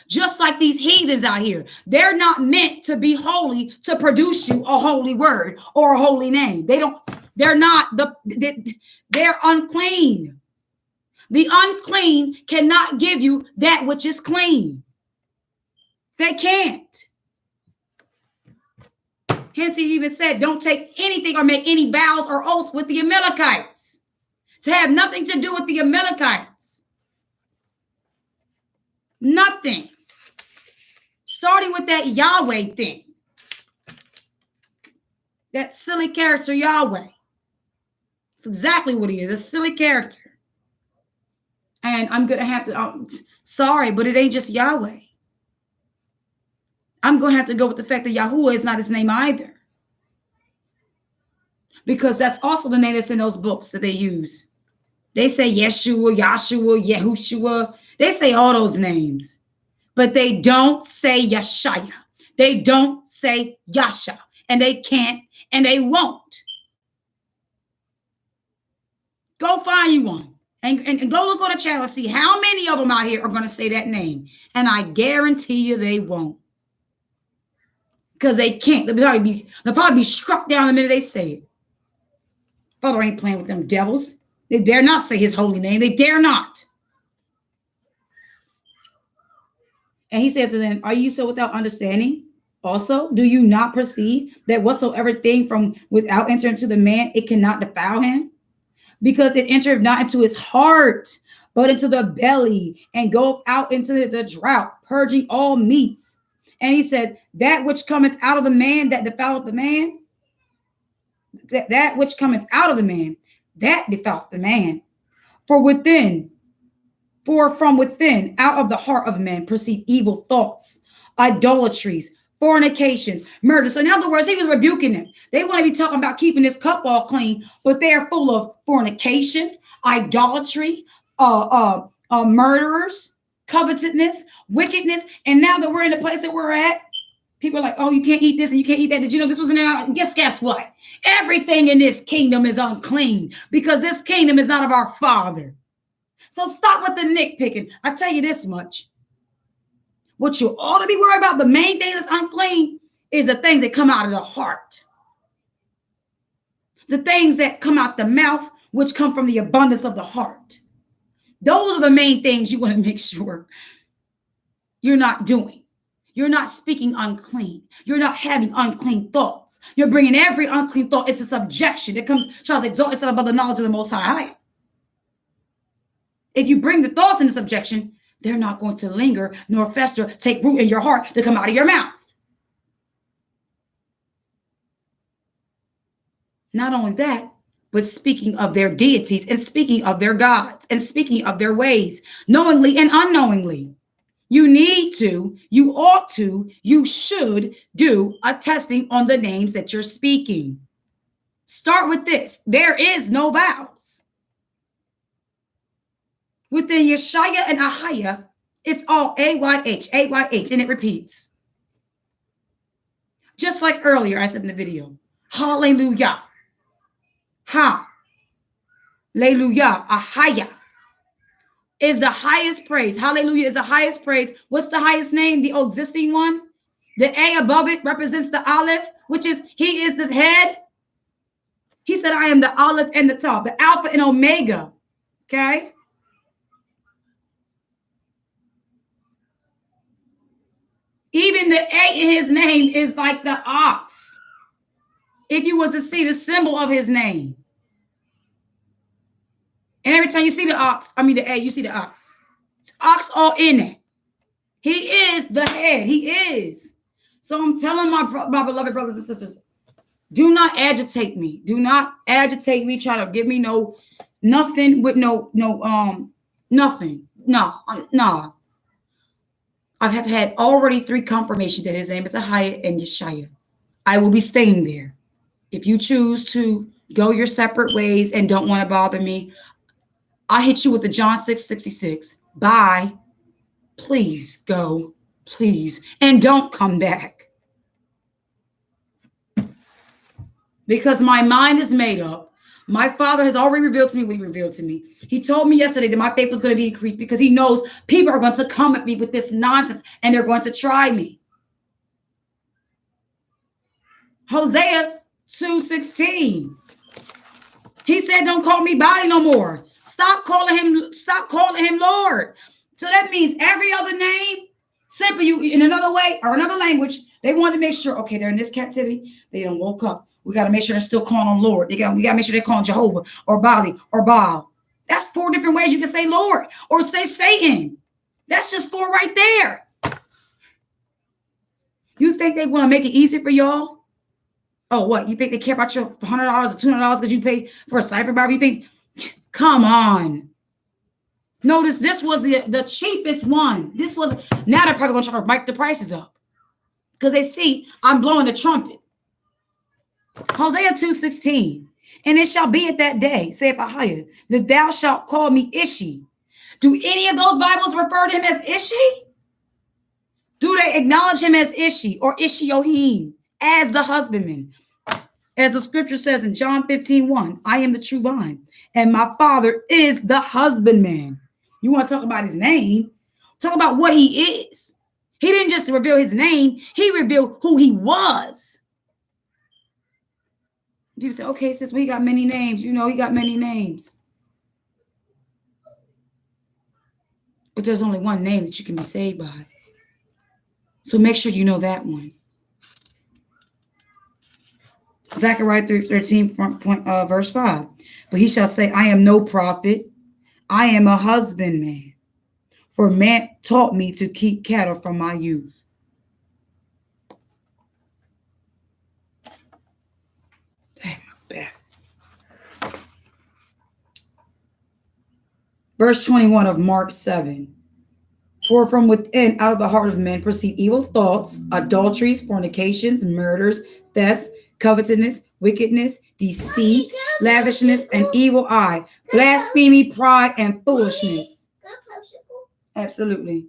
Just like these heathens out here, they're not meant to be holy to produce you a holy word or a holy name. They're unclean. The unclean cannot give you that which is clean. They can't. Hence, he even said, don't take anything or make any vows or oaths with the Amalekites. To have nothing to do with the Amalekites. Nothing. Starting with that Yahweh thing. That silly character Yahweh. It's exactly what he is. A silly character. And I'm going to have to, sorry, but it ain't just Yahweh. I'm going to have to go with the fact that Yahuwah is not his name either. Because that's also the name that's in those books that they use. They say Yeshua, Yahshua, Yahushua. They say all those names. But they don't say Yeshaya. They don't say Yasha. And they can't and they won't. Go find you one And go look on the channel and see how many of them out here are going to say that name. And I guarantee you they won't. Because they can't. They'll probably be struck down the minute they say it. Father ain't playing with them devils. They dare not say his holy name. They dare not. And he said to them, are you so without understanding? Also, do you not perceive that whatsoever thing from without enter into the man, it cannot defile him? Because it entereth not into his heart, but into the belly, and goeth out into the drought, purging all meats. And he said, that which cometh out of the man, that defileth the man, that which cometh out of the man, that defileth the man. For from within, out of the heart of man, proceed evil thoughts, idolatries, fornications, murder. So in other words, he was rebuking them. They want to be talking about keeping this cup all clean, but they are full of fornication, idolatry, murderers, covetousness, wickedness. And now that we're in the place that we're at, people are like, oh, you can't eat this and you can't eat that. Did you know this wasn't in our... Guess what? Everything in this kingdom is unclean because this kingdom is not of our Father. So stop with the nitpicking. I tell you this much. What you ought to be worried about, the main thing that's unclean, is the things that come out of the heart. The things that come out the mouth, which come from the abundance of the heart. Those are the main things you want to make sure you're not doing. You're not speaking unclean. You're not having unclean thoughts. You're bringing every unclean thought into subjection. It tries to exalt itself above the knowledge of the Most High. If you bring the thoughts into subjection, they're not going to linger nor fester, take root in your heart to come out of your mouth. Not only that, but speaking of their deities and speaking of their gods and speaking of their ways, knowingly and unknowingly. You need to, you ought to, you should do a testing on the names that you're speaking. Start with this. There is no vowels. Within Yeshaya and Ahaya, it's all A-Y-H, A-Y-H, and it repeats. Just like earlier I said in the video, hallelujah, hallelujah, Ahaya is the highest praise. Hallelujah is the highest praise. What's the highest name? The existing one. The A above it represents the Aleph, which is, he is the head. He said, I am the Aleph and the Tav, the Alpha and Omega, okay? Even the A in his name is like the ox. If you was to see the symbol of his name. And every time you see the ox, the A, you see the ox. It's ox all in it. He is the head. He is. So I'm telling my beloved brothers and sisters, do not agitate me. Do not agitate me. Try to give me nothing with nothing. No. I have had already 3 confirmations that his name is Ahaya and Yeshaya. I will be staying there. If you choose to go your separate ways and don't want to bother me, I hit you with the John 6:66. Bye. Please go. Please. And don't come back. Because my mind is made up. My Father has already revealed to me what he revealed to me. He told me yesterday that my faith was going to be increased because he knows people are going to come at me with this nonsense and they're going to try me. Hosea 2:16. He said, don't call me body no more. Stop calling him Lord. So that means every other name, simply you in another way or another language, they want to make sure, okay, they're in this captivity. They don't woke up. We got to make sure they're still calling on Lord. We got to make sure they're calling Jehovah or Bali or Baal. That's 4 different ways you can say Lord or say Satan. That's just 4 right there. You think they want to make it easy for y'all? Oh, what? You think they care about your $100 or $200 because you pay for a cipher Bible? You think, come on. Notice this was the cheapest one. This was, now they're probably going to try to mic the prices up because they see I'm blowing the trumpet. Hosea 2:16. And it shall be at that day, saith Ahaya, that thou shalt call me Ishi. Do any of those Bibles refer to him as Ishi? Do they acknowledge him as Ishi or Ishi Yohim as the husbandman? As the scripture says in John 15:1, I am the true vine, and my Father is the husbandman. You want to talk about his name? Talk about what he is. He didn't just reveal his name, he revealed who he was. People say, okay, sis, well, he got many names. You know, he got many names. But there's only one name that you can be saved by. So make sure you know that one. Zechariah 3:13, verse 5. But he shall say, I am no prophet. I am a husbandman. For man taught me to keep cattle from my youth. Damn, my back. Verse 21 of Mark 7. For from within, out of the heart of men, proceed evil thoughts, adulteries, fornications, murders, thefts, covetousness, wickedness, deceit, lavishness, an evil eye, blasphemy, pride, and foolishness. Absolutely.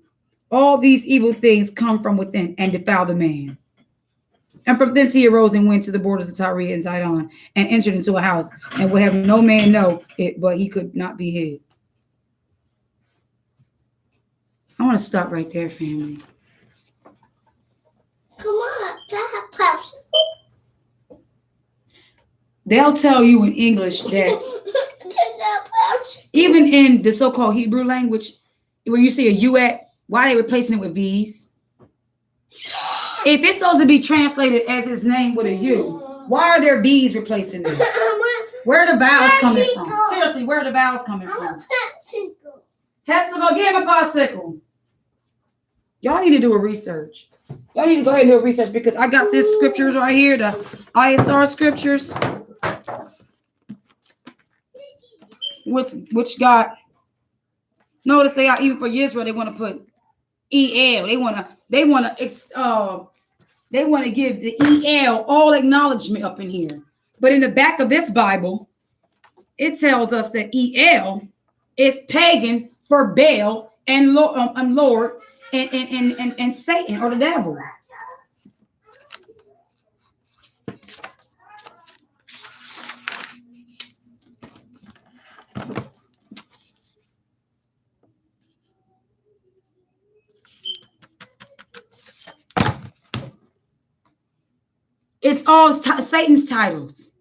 All these evil things come from within and defile the man. And from thence he arose and went to the borders of Tyre and Zidon and entered into a house and would have no man know it, but he could not be hid. I want to stop right there, family. Come on, that popsicle. They'll tell you in English that even in the so-called Hebrew language, when you see a you at, why are they replacing it with V's? If it's supposed to be translated as his name with a U, why are there V's replacing it? Where are the vowels coming from? Seriously, where are the vowels coming from? Hepzibah, give him a popsicle. Y'all need to do a research. Y'all need to go ahead and do a research because I got this scriptures right here, the ISR scriptures, which got, notice they are, even for Israel, they want to put EL. They want to give the EL all acknowledgement up in here. But in the back of this Bible, it tells us that EL is pagan for Baal and Lord and Satan or the devil. It's all Satan's titles.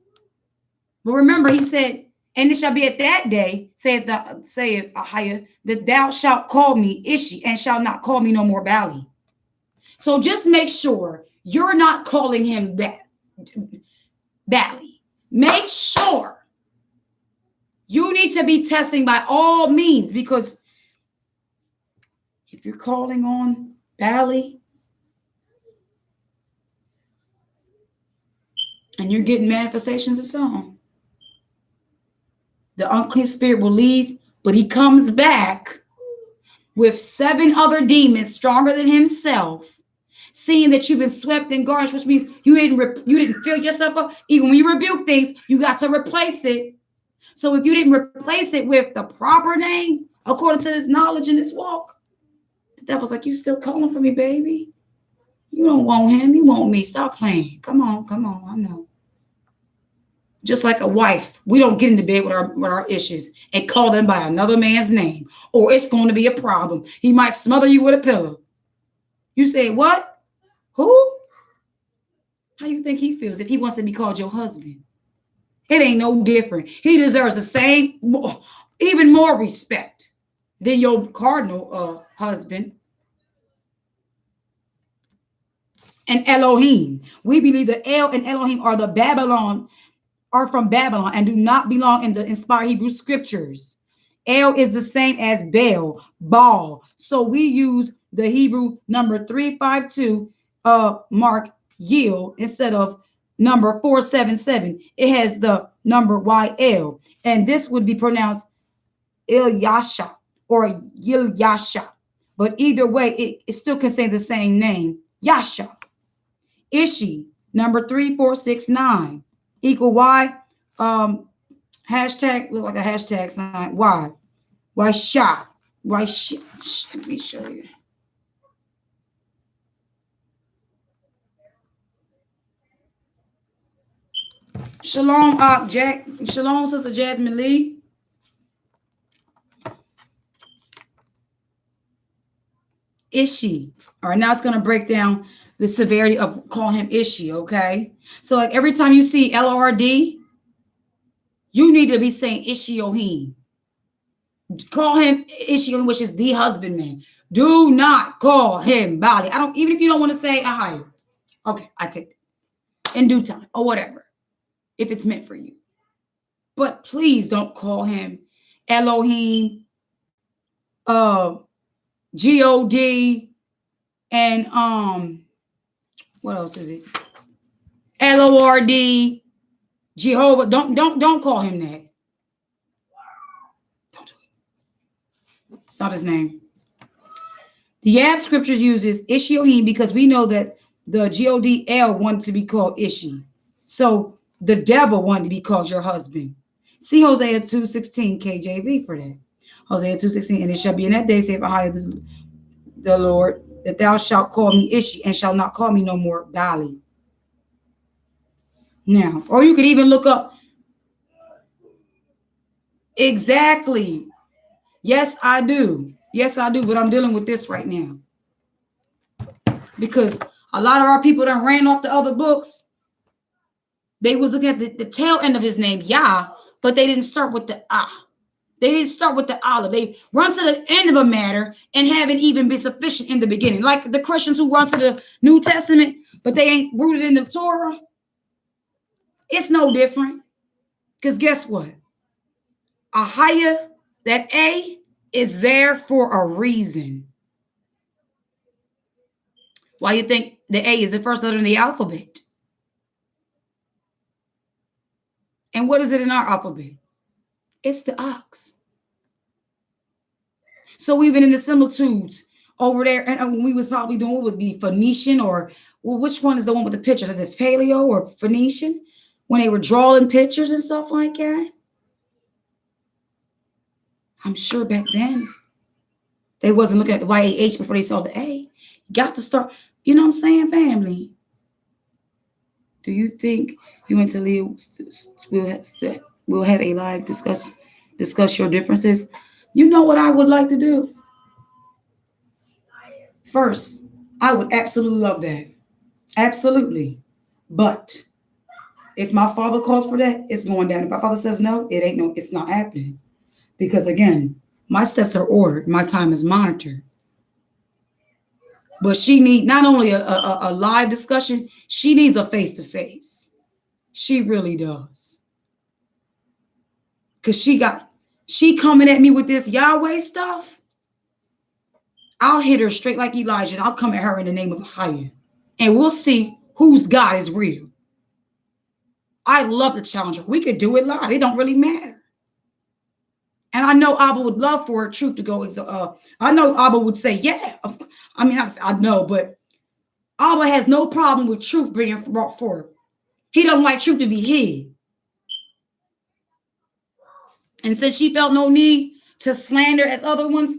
But remember, he said, and it shall be at that day, saith Ahia, that thou shalt call me Ishi, and shalt not call me no more Bali. So just make sure you're not calling him that Bali. Make sure you need to be testing by all means, because if you're calling on Bali and you're getting manifestations of some, the unclean spirit will leave, but he comes back with 7 other demons stronger than himself, seeing that you've been swept and garnished, which means you didn't fill yourself up. Even when you rebuke things, you got to replace it. So if you didn't replace it with the proper name, according to this knowledge and this walk, the devil's like, you still calling for me, baby? You don't want him, you want me. Stop playing. Come on, I know. Just like a wife, we don't get into bed with our issues and call them by another man's name, or it's going to be a problem. He might smother you with a pillow. You say, what? Who? How you think he feels if he wants to be called your husband? It ain't no different. He deserves the same, even more respect than your cardinal husband. And Elohim. We believe that El and Elohim are from Babylon and do not belong in the inspired Hebrew scriptures. El is the same as Baal. So we use the Hebrew number 352, mark Yil, instead of number 477. It has the number YL, and this would be pronounced Ilyasha or Yilyasha. But either way, it still can say the same name, Yasha. Ishi, number 3469. Equal Y, hashtag, look like a hashtag sign, Y. Why sha? Let me show you. Shalom, Jack. Shalom, Sister Jasmine Lee. Ishi. All right, now it's going to break down the severity of call him Ishi, okay? So like every time you see Lord, you need to be saying Ishi Ohim. Call him Ishi Ohim, which is the husbandman. Do not call him Bali. I don't, even if you don't want to say Ahio. Okay, I take that. In due time or whatever, if it's meant for you. But please don't call him Elohim, God, and what else is it? Lord, Jehovah. Don't call him that. Don't do it. It's not his name. The Yab scriptures uses Ishi Ohim because we know that the God wanted to be called Ishi. So the devil wanted to be called your husband. See Hosea 2:16 KJV for that. Hosea 2:16, and it shall be in that day, saith the Lord, that thou shalt call me Ishi and shalt not call me no more Bali. Now, or you could even look up exactly. Yes, I do. Yes, I do. But I'm dealing with this right now. Because a lot of our people that ran off the other books, they was looking at the tail end of his name, Yah, but they didn't start with the Ah. They didn't start with the olive. They run to the end of a matter and haven't even been sufficient in the beginning. Like the Christians who run to the New Testament, but they ain't rooted in the Torah. It's no different. Because guess what? Ahia, that A, is there for a reason. Why you think the A is the first letter in the alphabet? And what is it in our alphabet? It's the ox. So even in the similitudes over there, and when we was probably doing what would be Phoenician or, well, which one is the one with the pictures? Is it Paleo or Phoenician? When they were drawing pictures and stuff like that. I'm sure back then they wasn't looking at the YAH before they saw the A. You got to start, you know what I'm saying, family? Do you think you and Talia will have a live discuss your differences? You know what I would like to do? First, I would absolutely love that. Absolutely. But if my father calls for that, it's going down. If my father says no, it's not happening. Because again, my steps are ordered. My time is monitored. But she needs not only a live discussion, she needs a face-to-face. She really does. Because she coming at me with this Yahweh stuff. I'll hit her straight like Elijah, and I'll come at her in the name of Ahia. And we'll see whose God is real. I love the challenger. We could do it live. It don't really matter. And I know Abba would love for truth to go. I know Abba would say, yeah. I mean, I know, but Abba has no problem with truth being brought forth. He don't like truth to be hid. And since she felt no need to slander as other ones,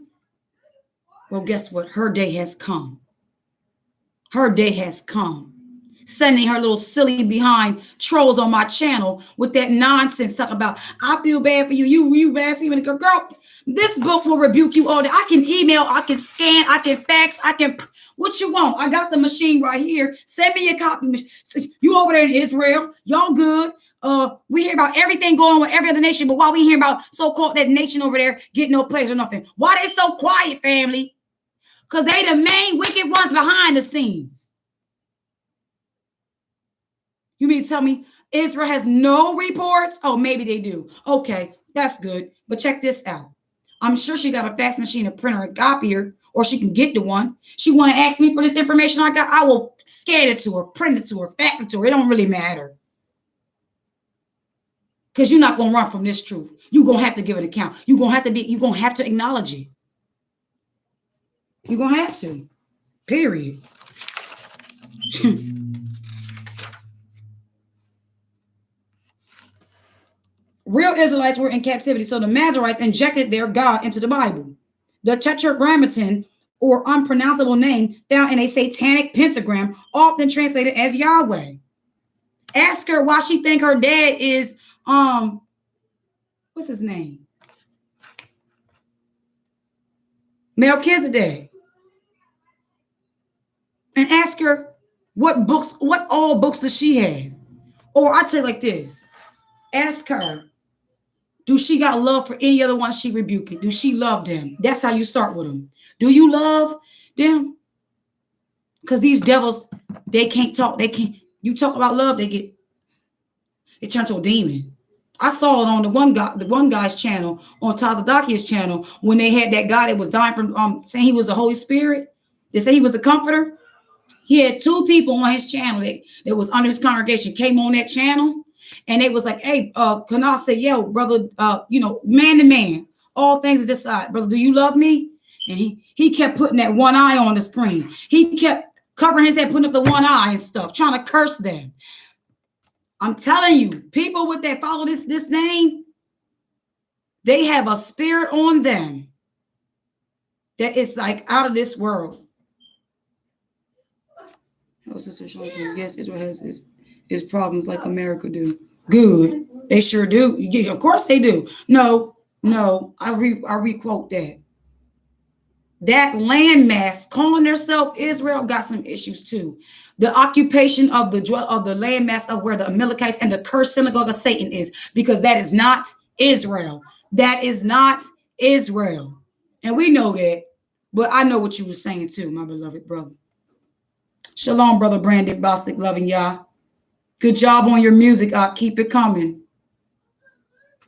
well, guess what? Her day has come. Her day has come. Sending her little silly behind trolls on my channel with that nonsense talking about, I feel bad for you. You blaspheming. Girl, this book will rebuke you all day. I can email, I can scan, I can fax, what you want? I got the machine right here. Send me a copy. You over there in Israel, y'all good. We hear about everything going on with every other nation, but why we hear about so-called that nation over there getting no place or nothing? Why they so quiet, family? Because they the main wicked ones behind the scenes. You mean to tell me Israel has no reports? Oh, maybe they do. Okay, that's good. But check this out. I'm sure she got a fax machine, a printer, a copier, or she can get the one. She want to ask me for this information I got. I will scan it to her, print it to her, fax it to her. It don't really matter. Because you're not going to run from this truth. You're going to have to give an account. You're going to have to acknowledge it. You're going to have to. Period. Real Israelites were in captivity, so the Masoretes injected their God into the Bible. The Tetragrammaton, or unpronounceable name, found in a satanic pentagram, often translated as Yahweh. Ask her why she think her dad is what's his name? Melchizedek. And ask her what all books does she have? Or I tell you like this. Ask her, do she got love for any other one she rebuked? Do she love them? That's how you start with them. Do you love them? Because these devils, they can't talk. They can't. You talk about love, it turns to a demon. I saw it on the one guy's channel, on Tazadakia's channel, when they had that guy that was dying from saying he was the Holy Spirit. They say he was the comforter. He had 2 people on his channel that was under his congregation, came on that channel, and they was like, hey, Kana said, yo, brother, man to man, all things decide. Brother, do you love me? And he kept putting that one eye on the screen. He kept covering his head, putting up the one eye and stuff, trying to curse them. I'm telling you, people with that follow this name, they have a spirit on them that is like out of this world. Yes, Israel has its problems like America do. Good. They sure do. Yeah, of course they do. No, I requote that. That landmass calling themselves Israel got some issues too. The occupation of the landmass of where the Amalekites and the cursed synagogue of Satan is, because that is not Israel. That is not Israel. And we know that. But I know what you were saying too, my beloved brother. Shalom, brother Brandon Bostic, loving y'all. Good job on your music. Keep it coming.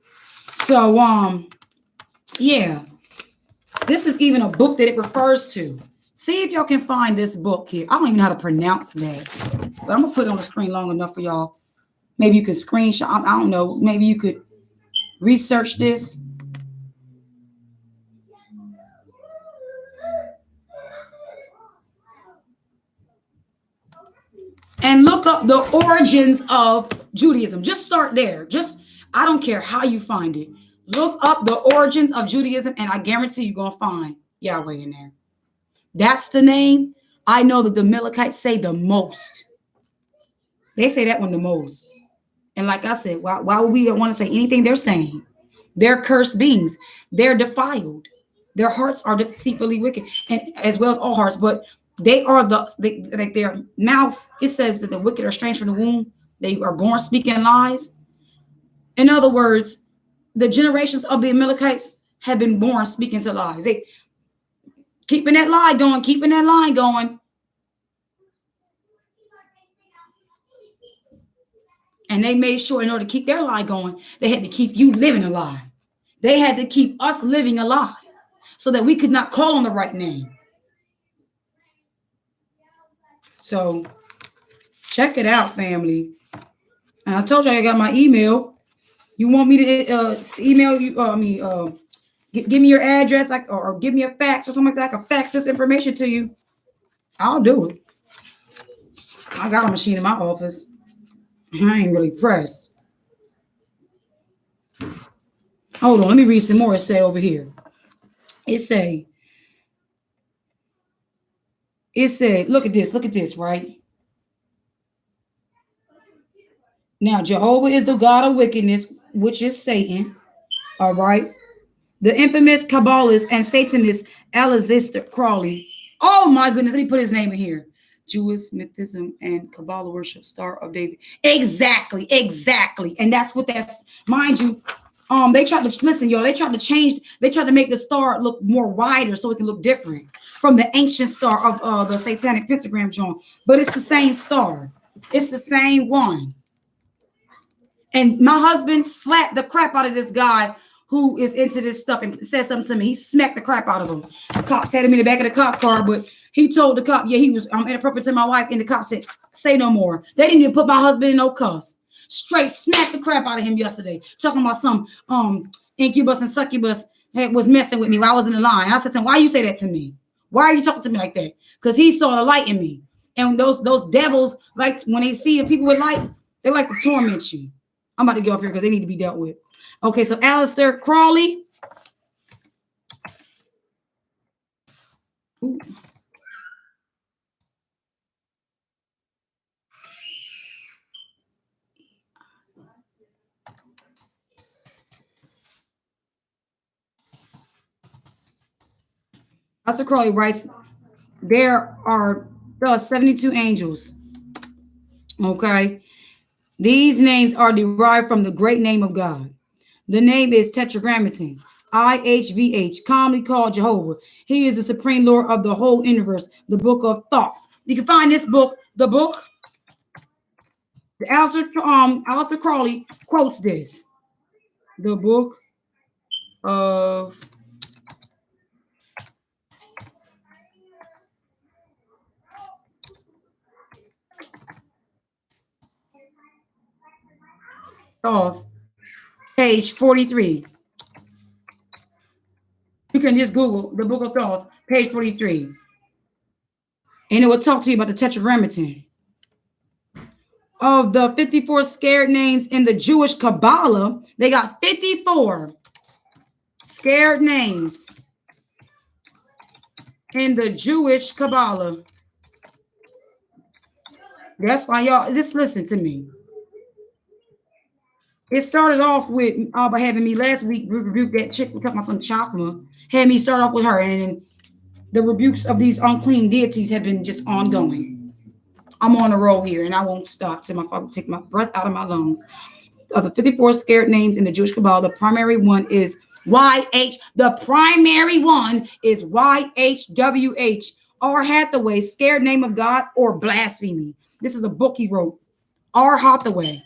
So, yeah. This is even a book that it refers to. See if y'all can find this book here. I don't even know how to pronounce that. But I'm going to put it on the screen long enough for y'all. Maybe you could screenshot. I don't know. Maybe you could research this. And look up the origins of Judaism. Just start there. I don't care how you find it. Look up the origins of Judaism, and I guarantee you're going to find Yahweh in there. That's the name. I know that the Amalekites say the most. They say that one the most. And like I said, why would we want to say anything they're saying? They're cursed beings. They're defiled. Their hearts are deceitfully wicked, and as well as all hearts, but they are like their mouth. It says that the wicked are strange from the womb. They are born speaking lies. In other words, the generations of the Amalekites have been born speaking to lies. They keeping that line going. And they made sure in order to keep their lie going, they had to keep you living a lie. They had to keep us living a lie so that we could not call on the right name. So check it out, family. And I told you I got my email. You want me to email you? Give me your address, or give me a fax or something like that. I can fax this information to you. I'll do it. I got a machine in my office. I ain't really pressed. Hold on, let me read some more. It say over here. It said, look at this, right? Now, Jehovah is the God of wickedness, which is Satan. All right. The infamous Kabbalist and Satanist Aleister Crowley. Oh my goodness, let me put his name in here. Jewish mythism and Kabbalah worship, Star of David. Exactly. And that's what that's, mind you. They tried to listen, y'all. They tried to make the star look more wider so it can look different from the ancient star of the satanic pentagram joint. But it's the same star. It's the same one. And my husband slapped the crap out of this guy who is into this stuff and said something to me. He smacked the crap out of him. The cops had him in the back of the cop car, but he told the cop, yeah, he was inappropriate to my wife. And the cop said, say no more. They didn't even put my husband in no cuffs. Straight smacked the crap out of him yesterday. Talking about some incubus and succubus was messing with me while I was in the line. I said to him, why you say that to me? Why are you talking to me like that? Because he saw the light in me. And those devils, like when they see people with light, they like to torment you. I'm about to get off here because they need to be dealt with. Okay, so Aleister Crowley. Ooh. Pastor Crowley writes, there are 72 angels. Okay. These names are derived from the great name of God. The name is Tetragrammaton, IHVH, commonly called Jehovah. He is the supreme Lord of the whole universe, the book of thoughts. You can find this book, the book. Aleister Crowley quotes this. The book of Thoth, page 43. You can just Google the book of Thoth, page 43. And it will talk to you about the Tetragrammaton. Of the 54 scared names in the Jewish Kabbalah, they got 54 scared names in the Jewish Kabbalah. That's why y'all just listen to me. It started off with by having me last week rebuke that chick who talking about some chocolate. Had me start off with her, and the rebukes of these unclean deities have been just ongoing. I'm on a roll here, and I won't stop till my Father take my breath out of my lungs. Of the 54 scared names in the Jewish Kabbalah, the primary one is YH. The primary one is YHWH, R. Hathaway, scared name of God or blasphemy. This is a book he wrote. R. Hathaway.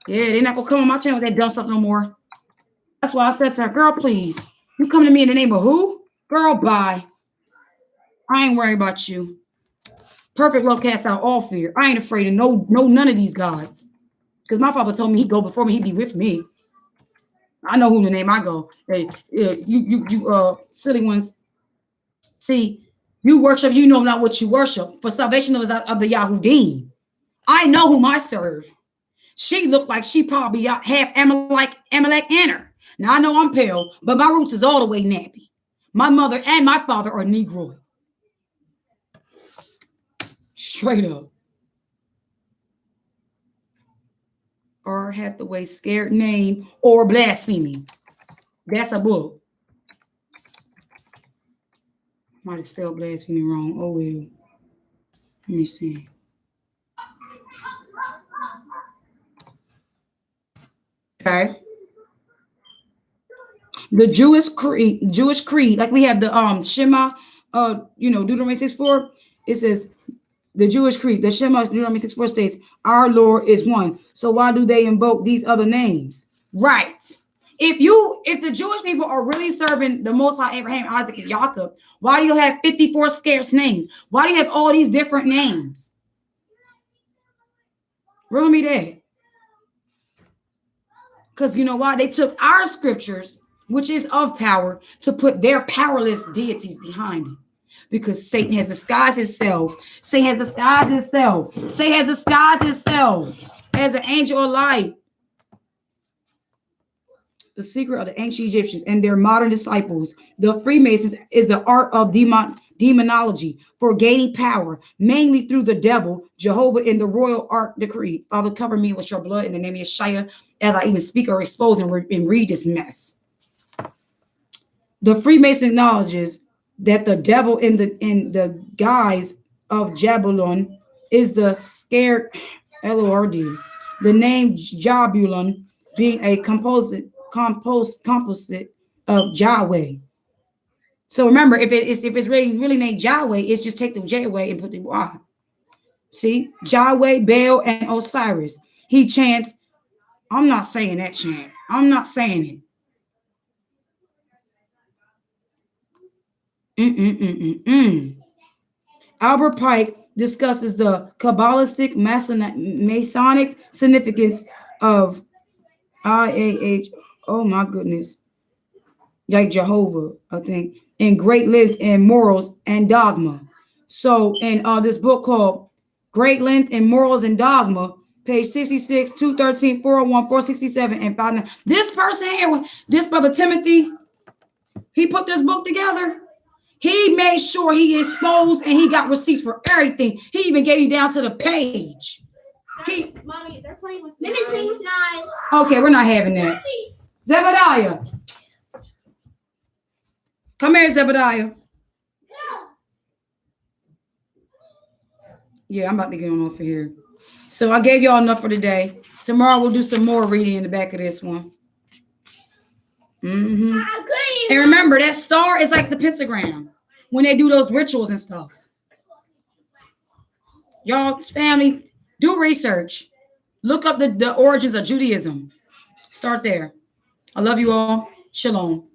Yeah, they're not gonna come on my channel with that dumb stuff no more. That's why I said to her, girl, please, you come to me in the name of who? Girl, bye. I ain't worried about you. Perfect love casts out all fear. I ain't afraid of none of these gods. Because my Father told me he'd go before me, he'd be with me. I know who the name I go. Hey, you silly ones. See, you worship, you know not what you worship. For salvation of the Yahudim. I know whom I serve. She looked like she probably half Amalek in her. Now I know I'm pale, but my roots is all the way nappy. My mother and my father are Negroid. Straight up. R. Hathaway, scared name or blasphemy. That's a book. Might have spelled blasphemy wrong. Oh well. Let me see. Okay. The Jewish creed, like we have the Shema, Deuteronomy 6:4. It says the Jewish creed, the Shema, Deuteronomy 6:4 states, our Lord is one. So why do they invoke these other names? Right. If the Jewish people are really serving the Most High Abraham, Isaac, and Jacob, why do you have 54 scarce names? Why do you have all these different names? Riddle me that. Because you know why? They took our scriptures, which is of power, to put their powerless deities behind it. Because Satan has disguised himself. Satan has disguised himself. Satan has disguised himself as an angel of light. The secret of the ancient Egyptians and their modern disciples, the Freemasons, is the art of demonology for gaining power, mainly through the devil, Jehovah, in the royal ark decree. Father, cover me with your blood in the name of Yeshua as I even speak or expose and read this mess. The Freemason acknowledges that the devil in the guise of Jabulon is the scared Lord. The name Jabulon being a composite of Yahweh. So remember, if it's really named Yahweh, it's just take the J away and put the Y. See, Yahweh, Baal, and Osiris. He chants. I'm not saying that chant. I'm not saying it. Albert Pike discusses the Kabbalistic Masonic significance of IAH. Oh my goodness. Like Jehovah, I think, in great length and morals and dogma. So in this book called Great Length in Morals and Dogma, page 66, 213, 401, 467, and 59. This person here, this brother Timothy, he put this book together. He made sure he exposed and he got receipts for everything. He even gave you down to the page. Mommy, they're playing with knives. Okay, we're not having that. Zebediah. Come here, Zebediah. Yeah, I'm about to get on off of here. So I gave y'all enough for today. Tomorrow we'll do some more reading in the back of this one. Mm-hmm. And remember, that star is like the pentagram when they do those rituals and stuff. Y'all's family, do research. Look up the origins of Judaism. Start there. I love you all. Shalom.